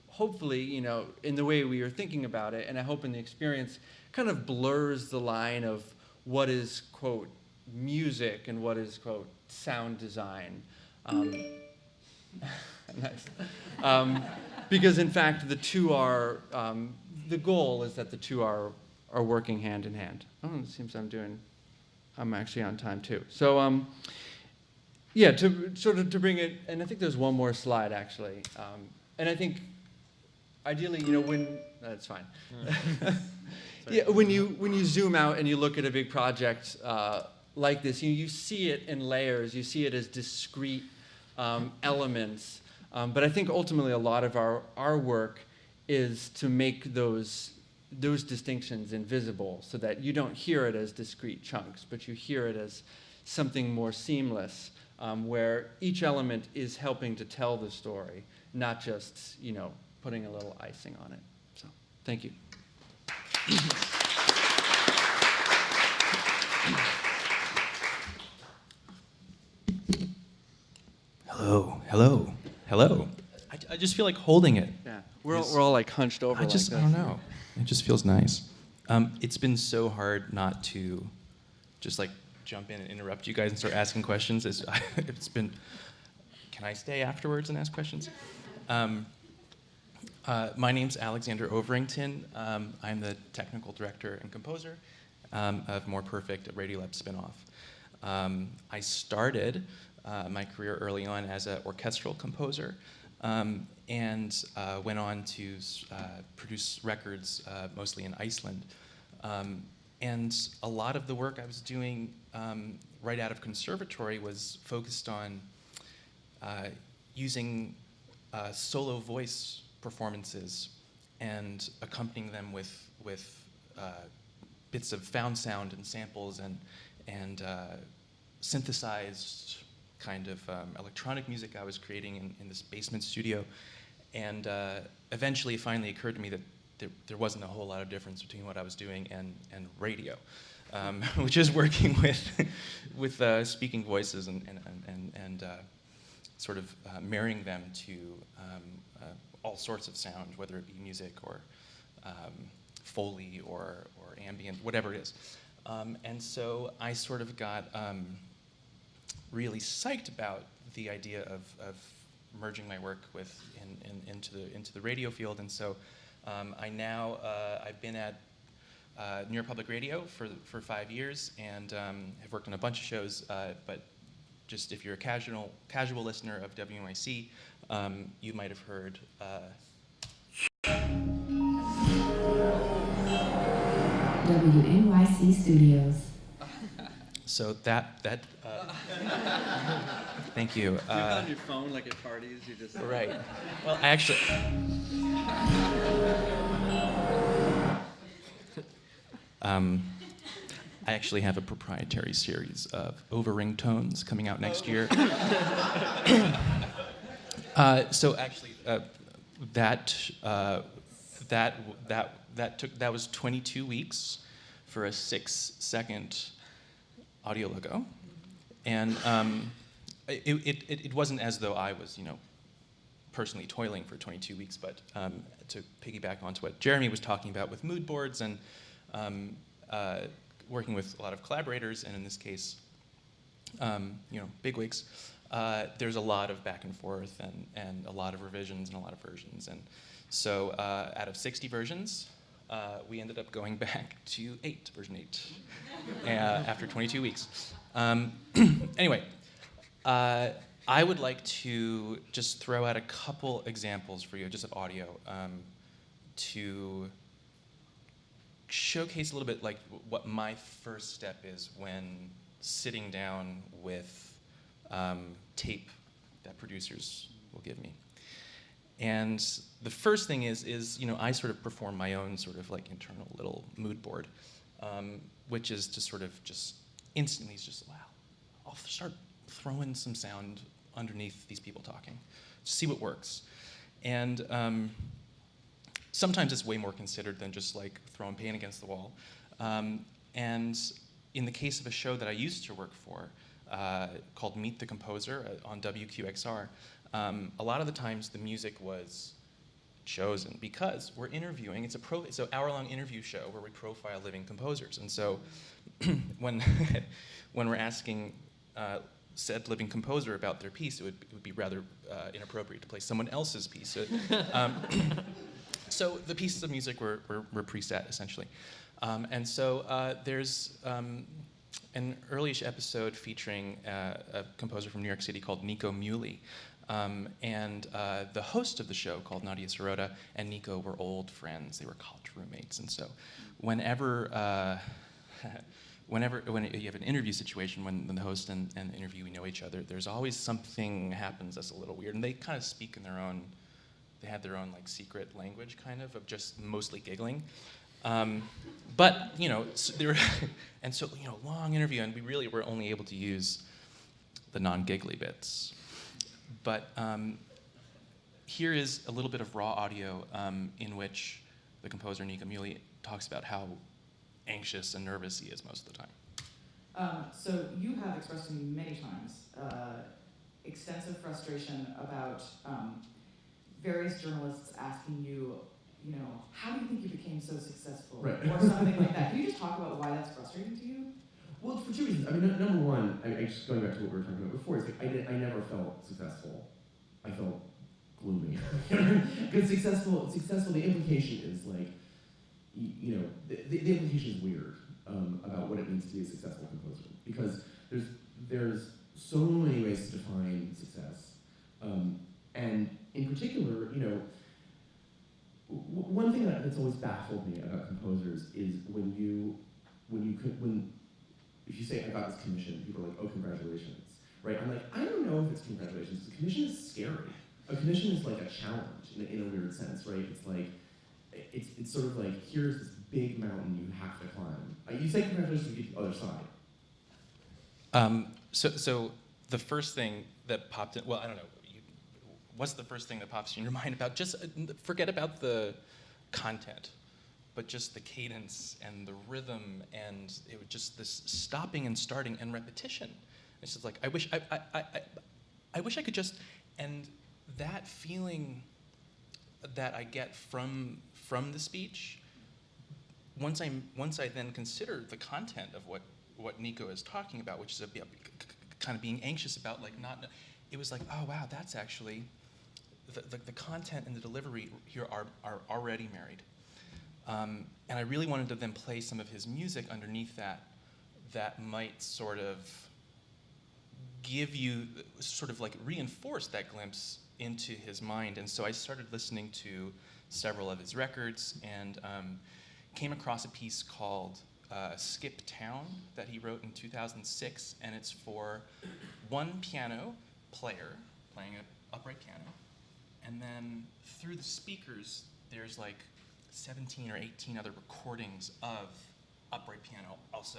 hopefully, in the way we are thinking about it, and I hope in the experience, kind of blurs the line of what is, quote, music and what is, quote, sound design. Nice. Because in fact, the two are, the goal is that the two are working hand in hand. Oh, it seems I'm actually on time too. So, yeah, to bring it, and I think there's one more slide actually, and I think ideally, that's fine. Yeah, when you zoom out and you look at a big project like this, you see it in layers. You see it as discrete elements. But I think ultimately a lot of our work is to make those distinctions invisible, so that you don't hear it as discrete chunks, but you hear it as something more seamless. Where each element is helping to tell the story, not just, putting a little icing on it. So, thank you. Hello. I just feel like holding it. Yeah, we're all like hunched over. I don't know. It just feels nice. It's been so hard not to just like jump in and interrupt you guys and start asking questions. It's been, can I stay afterwards and ask questions? My name's Alexander Overington. I'm the technical director and composer of More Perfect, a Radiolab spinoff. I started my career early on as an orchestral composer and went on to produce records mostly in Iceland. And a lot of the work I was doing right out of conservatory was focused on using solo voice performances and accompanying them with bits of found sound and samples and synthesized kind of electronic music I was creating in this basement studio. And eventually it finally occurred to me that there wasn't a whole lot of difference between what I was doing and radio, which is working with speaking voices and sort of marrying them to all sorts of sound, whether it be music or Foley or ambient, whatever it is. And so I sort of got really psyched about the idea of merging my work into the radio field. And so I've been at New York Public Radio for 5 years and have worked on a bunch of shows, but just if you're a casual listener of WNYC, you might have heard WNYC Studios. So thank you. You're on your phone like at parties, you just... Right. Well, actually... I actually have a proprietary series of over ringtones coming out next year. So actually, that was 22 weeks for a 6-second audio logo, and it wasn't as though I was, personally toiling for 22 weeks, but to piggyback onto what Jeremy was talking about with mood boards and working with a lot of collaborators, and in this case, bigwigs, there's a lot of back and forth and a lot of revisions and a lot of versions. And so out of 60 versions, we ended up going back to version 8, after 22 weeks. Anyway, I would like to just throw out a couple examples for you, just of audio, to showcase a little bit like what my first step is when sitting down with tape that producers will give me. And the first thing is I sort of perform my own sort of like internal little mood board, which is to sort of just instantly just, wow, I'll start throwing some sound underneath these people talking, see what works. And sometimes it's way more considered than just like throwing paint against the wall. And in the case of a show that I used to work for, called Meet the Composer on WQXR, a lot of the times the music was chosen because we're interviewing. It's an hour-long interview show where we profile living composers. And so when we're asking said living composer about their piece, it would be rather inappropriate to play someone else's piece. So the pieces of music were preset, essentially. And so there's an early-ish episode featuring a composer from New York City called Nico Muley. And the host of the show, called Nadia Sirota, and Nico were old friends. They were college roommates. And so whenever you have an interview situation, when the host and the interviewee know each other, there's always something happens that's a little weird. And they kind of speak in their own, they had their own like secret language kind of just mostly giggling. But, so there were and so, long interview, and we really were only able to use the non-giggly bits. But here is a little bit of raw audio in which the composer Nico Muley talks about how anxious and nervous he is most of the time. So you have expressed to me many times extensive frustration about various journalists asking you, how do you think you became so successful? Right. Or something like that. Can you just talk about why that's frustrating to you? Well, for two reasons. I mean, number one, I just going back to what we were talking about before, it's like I never felt successful. I felt gloomy. Because successful, the implication is like, you know, the implication is weird about what it means to be a successful composer. Because there's so many ways to define success. And in particular, you know, one thing that's always baffled me about composers is if you say, I got this commission, people are like, oh, congratulations, right? I'm like, I don't know if it's congratulations. The commission is scary. A commission is like a challenge in a weird sense, right? It's like, it's sort of like, here's this big mountain you have to climb. You say congratulations, you get to the other side. So the first thing that popped in, well, I don't know, what's the first thing that pops in your mind about, just forget about the content, but just the cadence and the rhythm and it was just this stopping and starting and repetition. It's just like, I wish I could just, and that feeling that I get from the speech, once I then consider the content of what Nico is talking about, which is kind of being anxious about like not, it was like, oh wow, that's actually, the content and the delivery here are already married. And I really wanted to then play some of his music underneath that might sort of give you, sort of like reinforce that glimpse into his mind. And so I started listening to several of his records and came across a piece called Skip Town that he wrote in 2006, and it's for one piano player playing an upright piano, and then through the speakers there's like 17 or 18 other recordings of upright piano, also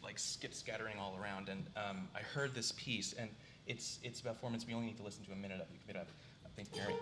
like scattering all around. And I heard this piece, and it's about 4 minutes. We only need to listen to a minute of it. I think Mary.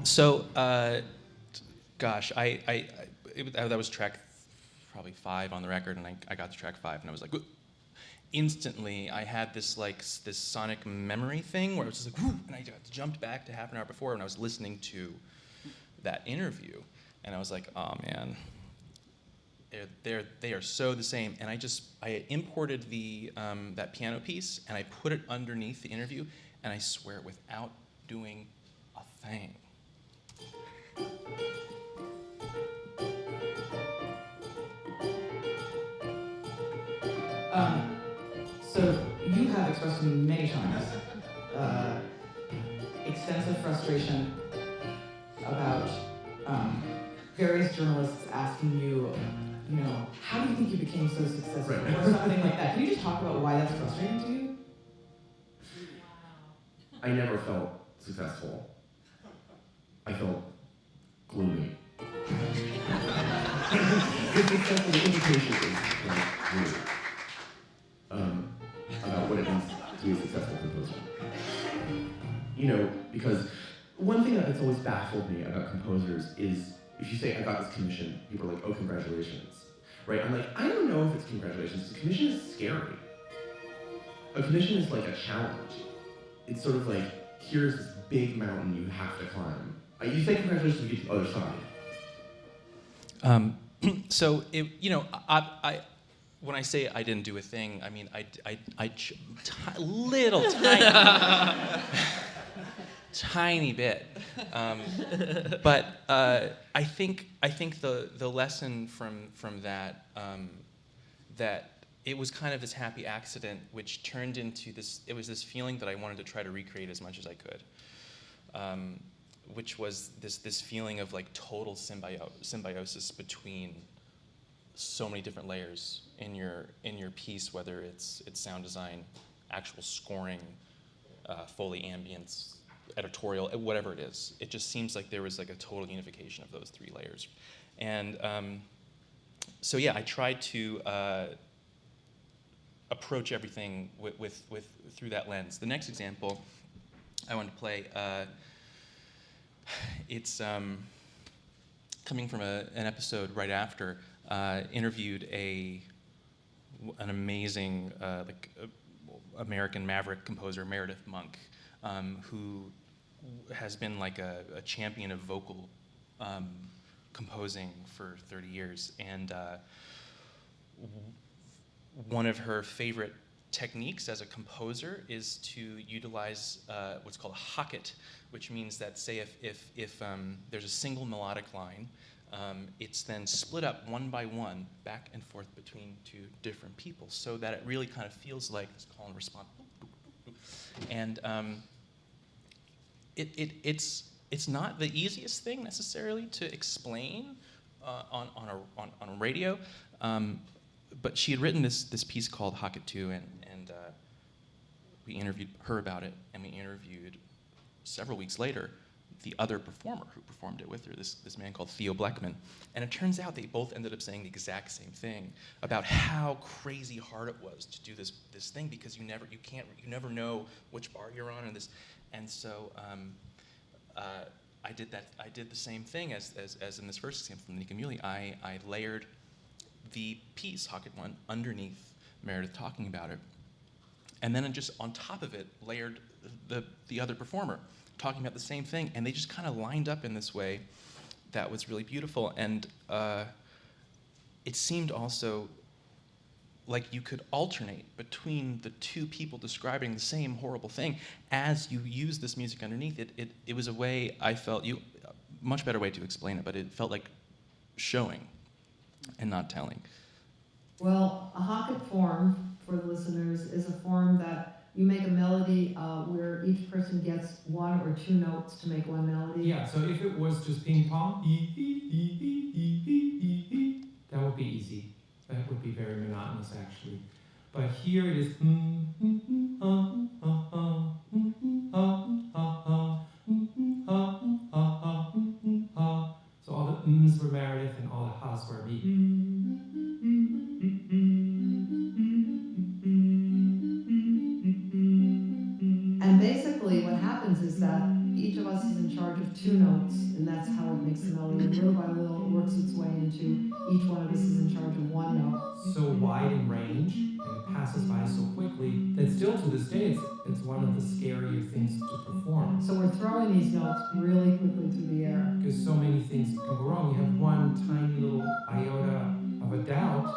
So, gosh, that was track probably 5 on the record, and I got to track 5, and I was like, instantly, I had this sonic memory thing where it was just like, whoo, and I jumped back to half an hour before when I was listening to that interview, and I was like, oh man, they are so the same. And I imported that piano piece, and I put it underneath the interview, and I swear, without doing a thing. So you have expressed to me many times extensive frustration about various journalists asking you, how do you think you became so successful, or something like that. Can you just talk about why that's frustrating to you? I never felt successful. I felt gloomy. The implication is like weird about what it means to be a successful composer. Because one thing that's always baffled me about composers is if you say, I got this commission, people are like, oh, congratulations, right? I'm like, I don't know if it's congratulations. The commission is scary. A commission is like a challenge. It's sort of like, here's this big mountain you have to climb. You say congratulations, you get to the other side. So, when I say I didn't do a thing, I mean little tiny bit. But I think the lesson from that that it was kind of this happy accident, which turned into this. It was this feeling that I wanted to try to recreate as much as I could, which was this feeling of like total symbiosis between so many different layers in your piece, whether it's sound design, actual scoring, Foley ambience, editorial, whatever it is. It just seems like there was like a total unification of those three layers. And so yeah, I tried to approach everything with through that lens. The next example I want to play, it's coming from an episode right after, interviewed an amazing American maverick composer, Meredith Monk, who has been like a champion of vocal composing for 30 years. And one of her favorite techniques as a composer is to utilize what's called a hocket, which means that, say, if there's a single melodic line, it's then split up one by one, back and forth between two different people, so that it really kind of feels like this call and response. And it's not the easiest thing necessarily to explain on a radio, but she had written this piece called Hocket 2, and we interviewed her about it, and we interviewed several weeks later the other performer who performed it with her, this man called Theo Bleckman. And it turns out they both ended up saying the exact same thing about how crazy hard it was to do this thing, because you never know which bar you're on, and so I did the same thing as in this first example from Nika Muley. I layered the piece, Hocket 1, underneath Meredith talking about it, and then just on top of it layered the other performer talking about the same thing, and they just kind of lined up in this way that was really beautiful. And it seemed also like you could alternate between the two people describing the same horrible thing as you use this music underneath. It was a way, I felt, much better way to explain it, but it felt like showing and not telling. Well, a hocket form, for the listeners, is a form that you make a melody where each person gets one or two notes to make one melody. Yeah, so if it was just ping pong, that would be easy. That would be very monotonous, actually. But here it is. So all the ums were Meredith and all the ha's were me. And basically what happens is that each of us is in charge of two notes, and that's how it makes the melody. And little by little, it works its way into each one of us is in charge of one note. So wide in range, and it passes by so quickly, that still to this day, it's one of the scarier things to perform. So we're throwing these notes really quickly through the air. Because so many things can go wrong. You have one tiny little iota of a doubt,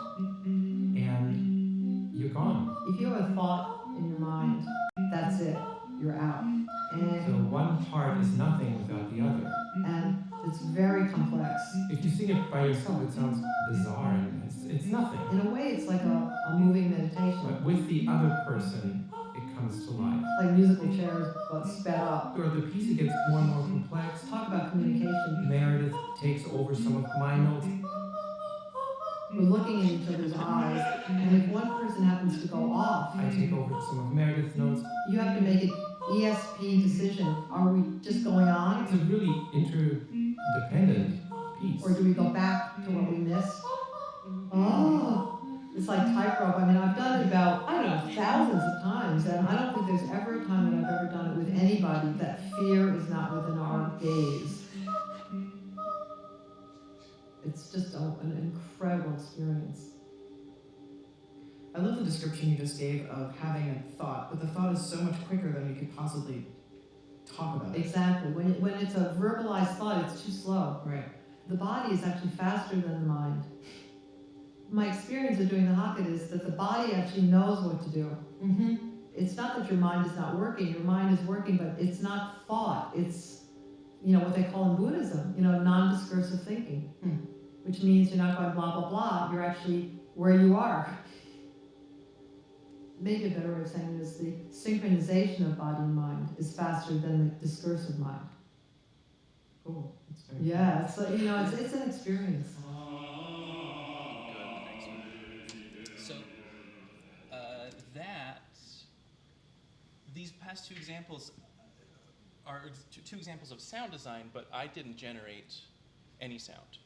and you're gone. If you have a thought in your mind, that's it. You're out. And so one part is nothing without the other. And it's very complex. If you sing it by yourself, it sounds bizarre, and it's nothing. In a way, it's like a moving meditation. But with the other person, it comes to life. Like musical chairs, but sped up. Or the piece gets more and more complex. Talk about communication. Meredith takes over some of my notes. We're looking in each other's eyes, and if one person happens to go off, I take over some of Meredith's notes. You have to make an ESP decision. Are we just going on? It's a really interdependent piece. Or do we go back to what we missed? Oh, it's like tightrope. I mean, I've done it about, I don't know, thousands of times, and I don't think there's ever a time that I've ever done it with anybody that fear is not within our gaze. It's just an incredible experience. I love the description you just gave of having a thought, but the thought is so much quicker than we could possibly talk about it. Exactly. When it's a verbalized thought, it's too slow. Right. The body is actually faster than the mind. My experience of doing the hocket is that the body actually knows what to do. Mm-hmm. It's not that your mind is not working. Your mind is working, but it's not thought. It's, what they call in Buddhism, non-discursive thinking, which means you're not going blah, blah, blah. You're actually where you are. maybe a better way of saying it is the synchronization of body and mind is faster than the discursive mind. Cool. That's very Yeah, it's like, you know, it's an experience. So these past two examples are two examples of sound design, but I didn't generate any sound.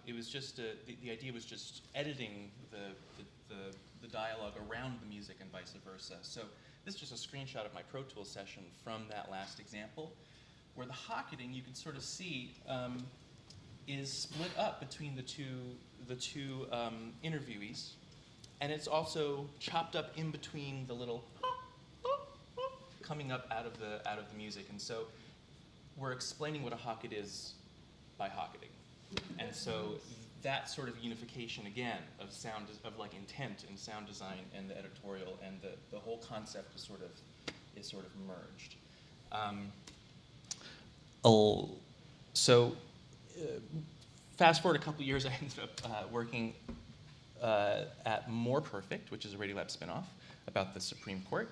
It was just the idea was just editing the dialogue around the music and vice versa. So this is just a screenshot of my Pro Tools session from that last example, where the hocketing you can sort of see is split up between the two interviewees, and it's also chopped up in between the little coming up out of the music. And so we're explaining what a hocket is by hocketing. And so that sort of unification again of sound, of like intent in sound design and the editorial and the whole concept is sort of merged. Fast forward a couple years, I ended up working at More Perfect, which is a Radiolab spinoff about the Supreme Court.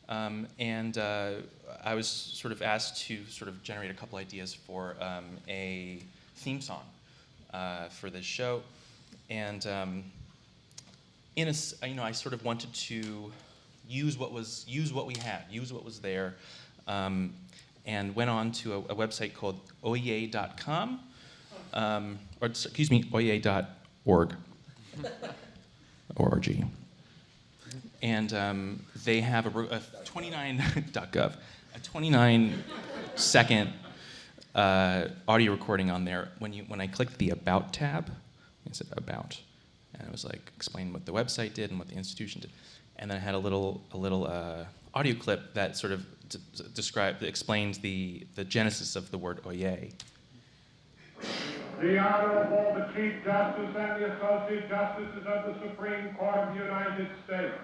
And I was sort of asked to sort of generate a couple ideas for a theme song for this show. And I sort of wanted to use what we had, use what was there, and went on to a website called oye.com, or excuse me, oye.org, org. And they have a 29.gov, a 29-second audio recording on there. When I clicked the About tab, it said About, and it was like explain what the website did and what the institution did, and then I had a little audio clip that sort of explained the genesis of the word Oye. The Honorable, the Chief Justice and the Associate Justices of the Supreme Court of the United States.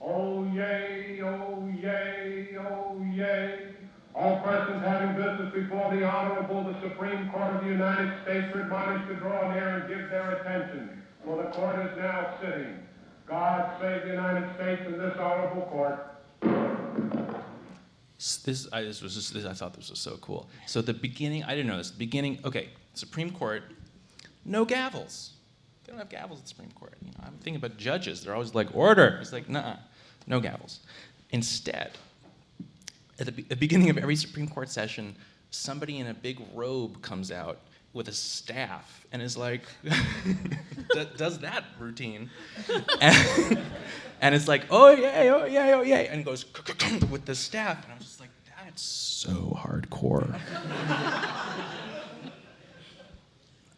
Oh yay, oh yay, oh yay. All persons having business before the Honorable, the Supreme Court of the United States are admonished to draw near and give their attention, for the court is now sitting. God save the United States and this honorable court. I thought this was so cool. So at the beginning, I didn't know this. The beginning, okay, Supreme Court, no gavels. They don't have gavels at the Supreme Court. You know, I'm thinking about judges. They're always like, order. It's like, nuh-uh, no gavels. Instead, at the beginning of every Supreme Court session, somebody in a big robe comes out with a staff and is like, does that routine. And it's like, oh yay, oh yay, oh yay, and goes with the staff. And I was just like, that's so hardcore.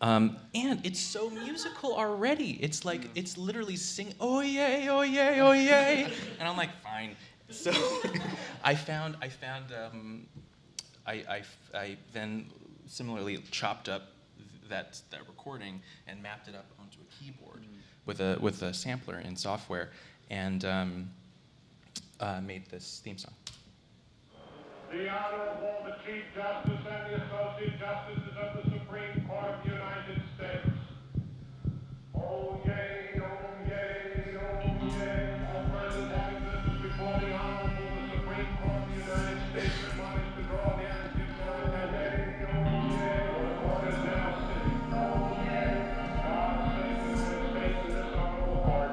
And it's so musical already. It's like, it's literally sing, oh yay, oh yay, oh yay. And I'm like, fine. So I then similarly chopped up that recording and mapped it up onto a keyboard with a sampler in software and made this theme song. The Honorable, the Chief Justice and the Associate Justices of the Supreme Court of the United States. Oh yay, oh yay, oh yay. All persons having business before the Honorable, the Supreme Court of the United States are admonished to draw near and give their attention. Oh yay, the court is now sitting. Oh yay. God save the United States and this honorable court.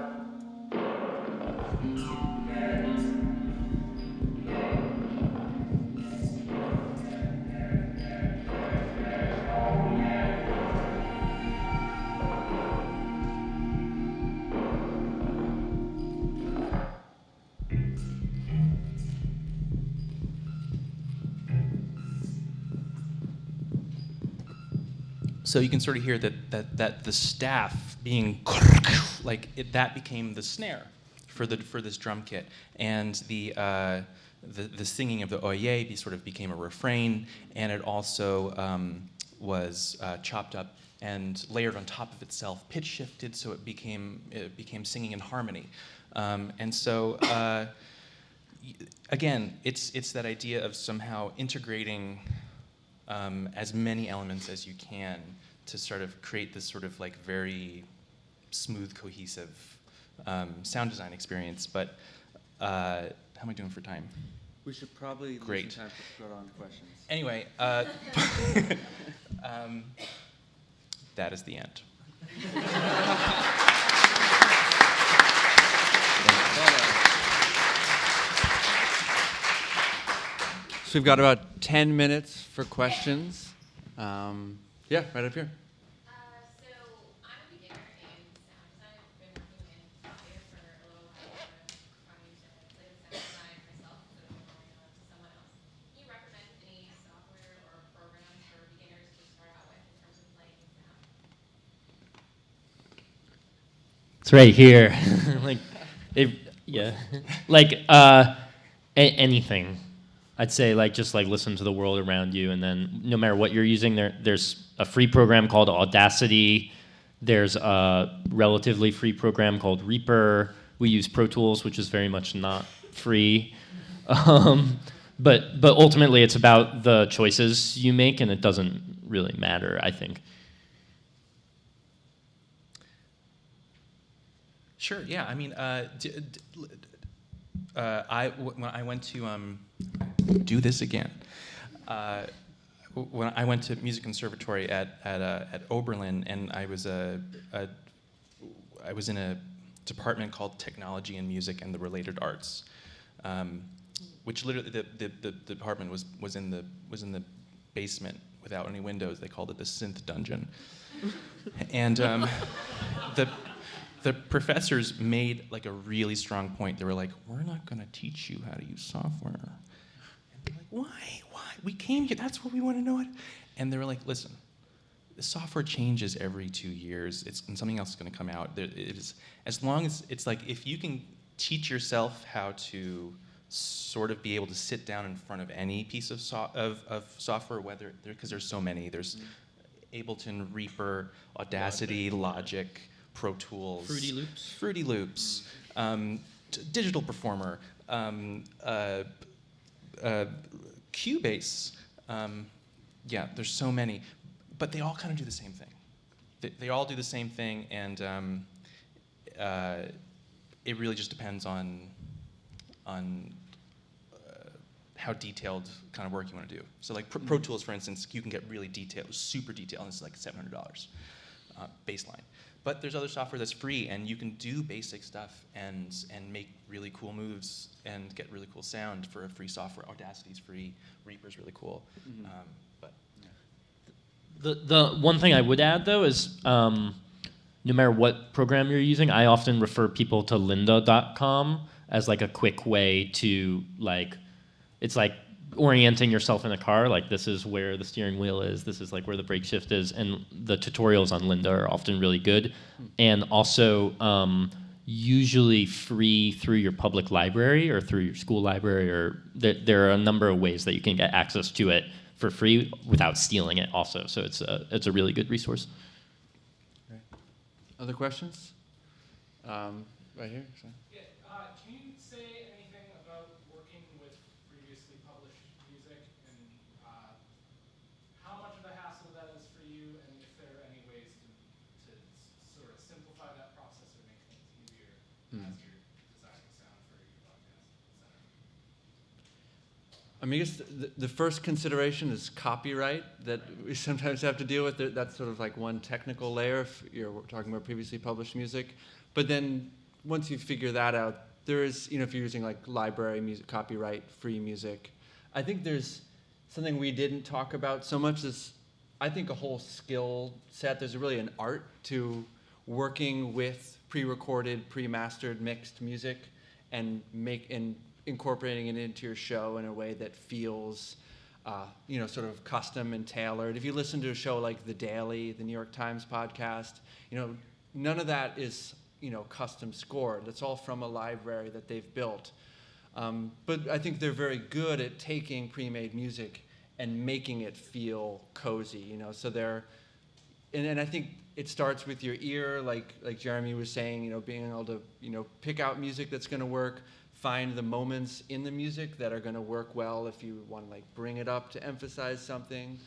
So you can sort of hear that the staff being like that became the snare for this drum kit, and the singing of the oye sort of became a refrain, and it also was chopped up and layered on top of itself, pitch shifted, so it became singing in harmony, and so again, it's that idea of somehow integrating as many elements as you can to sort of create this sort of like very smooth, cohesive sound design experience. But how am I doing for time? We should probably Great. leave some time to go on to questions. Anyway, that is the end. So we've got about 10 minutes for questions. Yeah, right up here. It's right here. Anything. I'd say just listen to the world around you, and then no matter what you're using, there's a free program called Audacity. There's a relatively free program called Reaper. We use Pro Tools, which is very much not free. But ultimately, it's about the choices you make, and it doesn't really matter, I think. Sure. Yeah. I mean, when I went to do this again. When I went to music conservatory at Oberlin, and I was in a department called Technology and Music and the Related Arts, which literally the department was in the basement without any windows. They called it the synth dungeon, and the professors made a really strong point. They were like, "We're not going to teach you how to use software." And they're like, "Why? We came here. That's what we want to know." And they were like, "Listen, the software changes every 2 years. And something else is going to come out. As long as it's if you can teach yourself how to sort of be able to sit down in front of any piece of software, whether because there's so many. There's Ableton, Reaper, Audacity, Logic, Pro Tools, Fruity Loops, Digital Performer, Cubase. There's so many, but they all kind of do the same thing. They all do the same thing, and it really just depends on how detailed kind of work you want to do. So Pro Tools, for instance, you can get really detailed, super detailed, and it's $700 baseline. But there's other software that's free, and you can do basic stuff and make really cool moves and get really cool sound for a free software. Audacity's free, Reaper's really cool. The one thing I would add, though, is no matter what program you're using, I often refer people to lynda.com as a quick way to it's orienting yourself in a car. This is where the steering wheel is, this is where the brake shift is, and the tutorials on Lynda are often really good, and also usually free through your public library or through your school library, or there are a number of ways that you can get access to it for free without stealing it also, so it's a really good resource. Right. Other questions? Right here. Sorry. Can you say anything about working with previously published music, and how much of a hassle that is for you, and if there are any ways to sort of simplify that process or make things easier as you're designing sound for your podcast, etc.? I mean, I guess the first consideration is copyright that we sometimes have to deal with. That's sort of one technical layer if you're talking about previously published music. But then once you figure that out, there is, if you're using library music, copyright, free music, I think there's something we didn't talk about so much is, I think, a whole skill set. There's really an art to working with pre-recorded, pre-mastered, mixed music and incorporating it into your show in a way that feels, sort of custom and tailored. If you listen to a show like The Daily, the New York Times podcast, none of that is, custom scored. That's all from a library that they've built. But I think they're very good at taking pre-made music and making it feel cozy, so and I think it starts with your ear, like Jeremy was saying, being able to, pick out music that's going to work, find the moments in the music that are going to work well if you want to bring it up to emphasize something.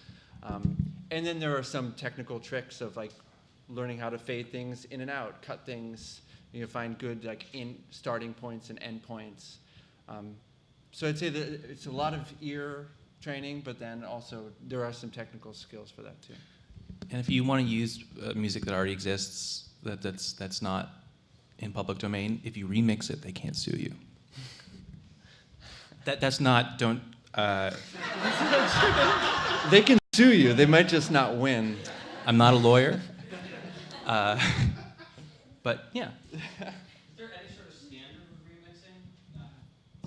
And then there are some technical tricks of learning how to fade things in and out, cut things, find good like in starting points and end points. So I'd say that it's a lot of ear training, but then also there are some technical skills for that too. And if you want to use music that already exists, that's not in public domain, if you remix it, they can't sue you. That's not, don't... They can sue you, they might just not win. I'm not a lawyer. But yeah. Is there any sort of standard of remixing?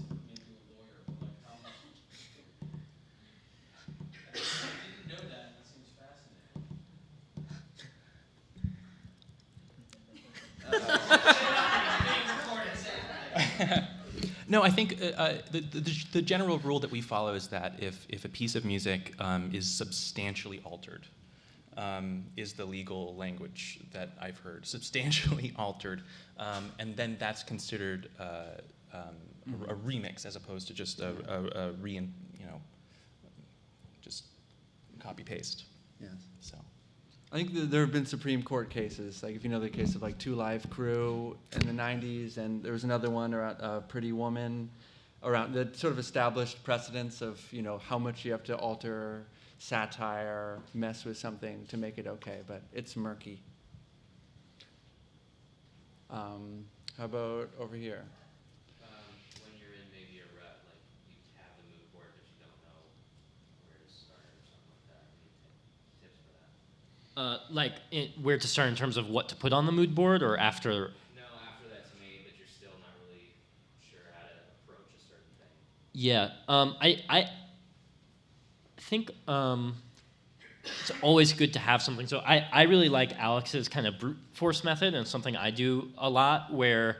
Maybe a lawyer, but like how much? I didn't know that. That seems fascinating. No, I think the general rule that we follow is that if a piece of music is substantially altered, is the legal language that I've heard, substantially altered, and then that's considered a remix as opposed to just a just copy paste. Yes. So. I think there have been Supreme Court cases, like if you know the case of like 2 Live Crew in the 90s, and there was another one around Pretty Woman, around that sort of established precedents of how much you have to alter satire, mess with something to make it okay, but it's murky. How about over here? When you're in maybe a rut, like you have the mood board, but you don't know where to start or something like that. Any tips for that? Where to start in terms of what to put on the mood board, or after? No, after that's made, but you're still not really sure how to approach a certain thing. Yeah, I think it's always good to have something. So I really like Alex's kind of brute force method, and it's something I do a lot where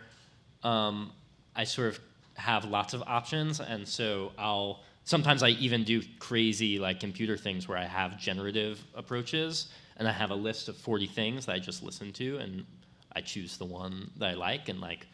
I sort of have lots of options, and so sometimes I even do crazy like computer things where I have generative approaches, and I have a list of 40 things that I just listen to, and I choose the one that I like, and like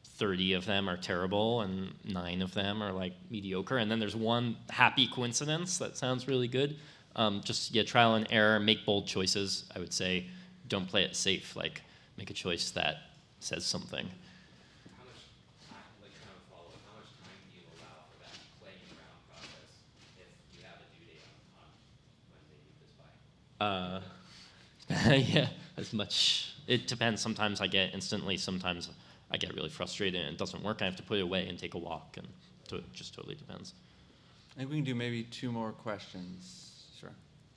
30 of them are terrible, and 9 of them are like mediocre, and then there's one happy coincidence that sounds really good. Trial and error, make bold choices. I would say, don't play it safe. Like, make a choice that says something. How much time, like kind of follow up, how much time do you allow for that playing around process if you have a due date on Wednesday, you this by? Yeah, as much. It depends. Sometimes I get instantly. Sometimes I get really frustrated and it doesn't work. I have to put it away and take a walk, and it just totally depends. I think we can do maybe 2 more questions. Sure.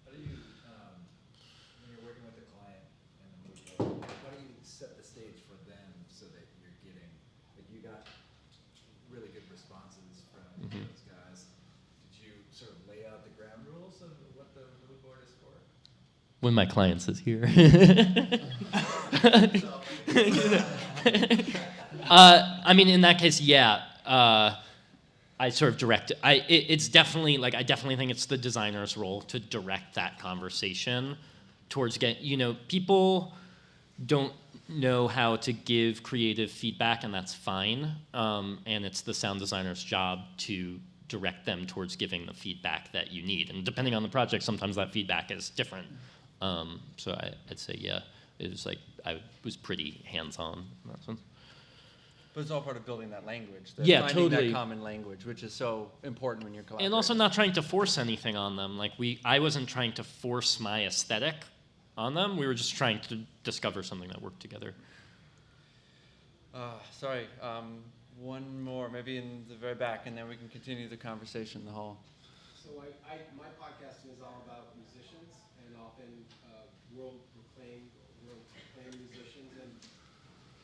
How do you, when you're working with a client in the mood board, how do you set the stage for them so that you're getting, like you got really good responses from those guys. Did you sort of lay out the ground rules of what the mood board is for? When my clients is here. I mean, in that case, yeah. I sort of direct it. It's definitely, like, I definitely think it's the designer's role to direct that conversation towards people don't know how to give creative feedback, and that's fine. And it's the sound designer's job to direct them towards giving the feedback that you need. And depending on the project, sometimes that feedback is different. So I'd say, yeah, it was like, I was pretty hands-on in that sense. But it's all part of building that language. Yeah, finding totally. That common language, which is so important when you're collaborating. And also not trying to force anything on them. Like I wasn't trying to force my aesthetic on them. We were just trying to discover something that worked together. Sorry, one more, maybe in the very back, and then we can continue the conversation in the hall. So my podcasting is all about musicians, and often world-acclaimed musicians. And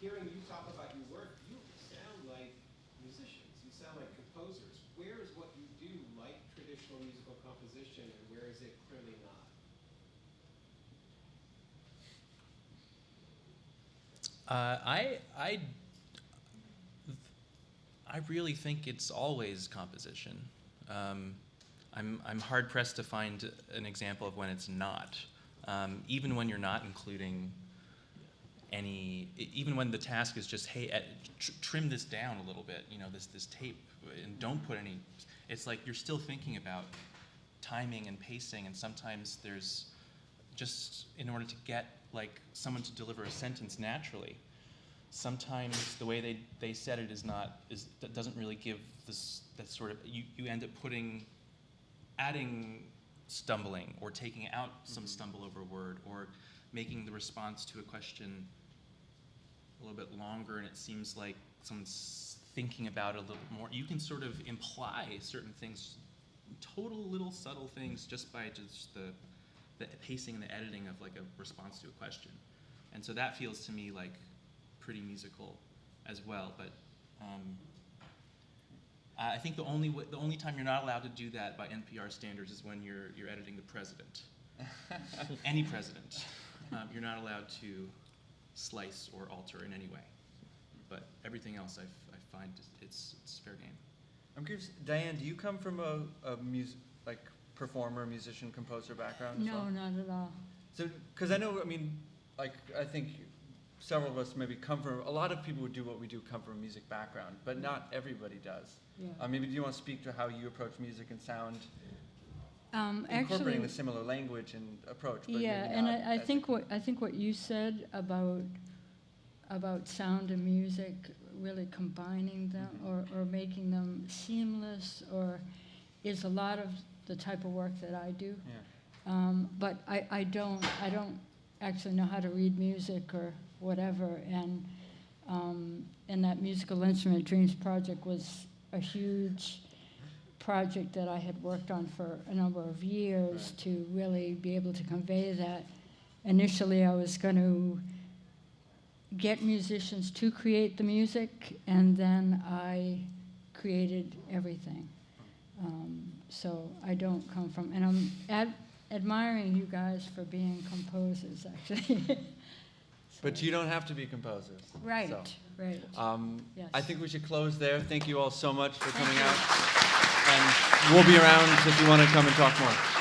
hearing you talk about your work, you sound like musicians. You sound like composers. Where is what you do like traditional musical composition, and where is it clearly not? I really think it's always composition. I'm hard pressed to find an example of when it's not. Even when you're not including even when the task is just, hey, trim this down a little bit, this tape, and don't put any. It's like you're still thinking about timing and pacing, and sometimes there's just, in order to get like someone to deliver a sentence naturally. Sometimes the way they said it that doesn't really give this, that sort of, you end up adding stumbling or taking out some stumble over a word, or making the response to a question a little bit longer, and it seems like someone's thinking about it a little more. You can sort of imply certain things, total little subtle things, just by just the pacing and the editing of like a response to a question. And so that feels to me like pretty musical as well. But I think the only time you're not allowed to do that by NPR standards is when you're editing the president. Any president. You're not allowed to slice or alter in any way. But everything else I find it's fair game. I'm curious, Diane, do you come from a performer, musician, composer background as well? No, not at all. So, because I know, I think several of us maybe come from, a lot of people who do what we do come from a music background, but not everybody does. Yeah. Maybe do you want to speak to how you approach music and sound, incorporating Actually, the similar language and approach? But yeah, maybe and not I think what you said about sound and music, really combining them or making them seamless, or is a lot of the type of work that I do. Yeah. But I don't actually know how to read music or whatever, and that musical instrument dreams project was a huge project that I had worked on for a number of years to really be able to convey that. Initially, I was going to get musicians to create the music, and then I created everything. So I don't come from, and I'm admiring you guys for being composers, actually. But you don't have to be composers. Right, so. right. Yes. I think we should close there. Thank you all so much for coming out. And we'll be around if you want to come and talk more.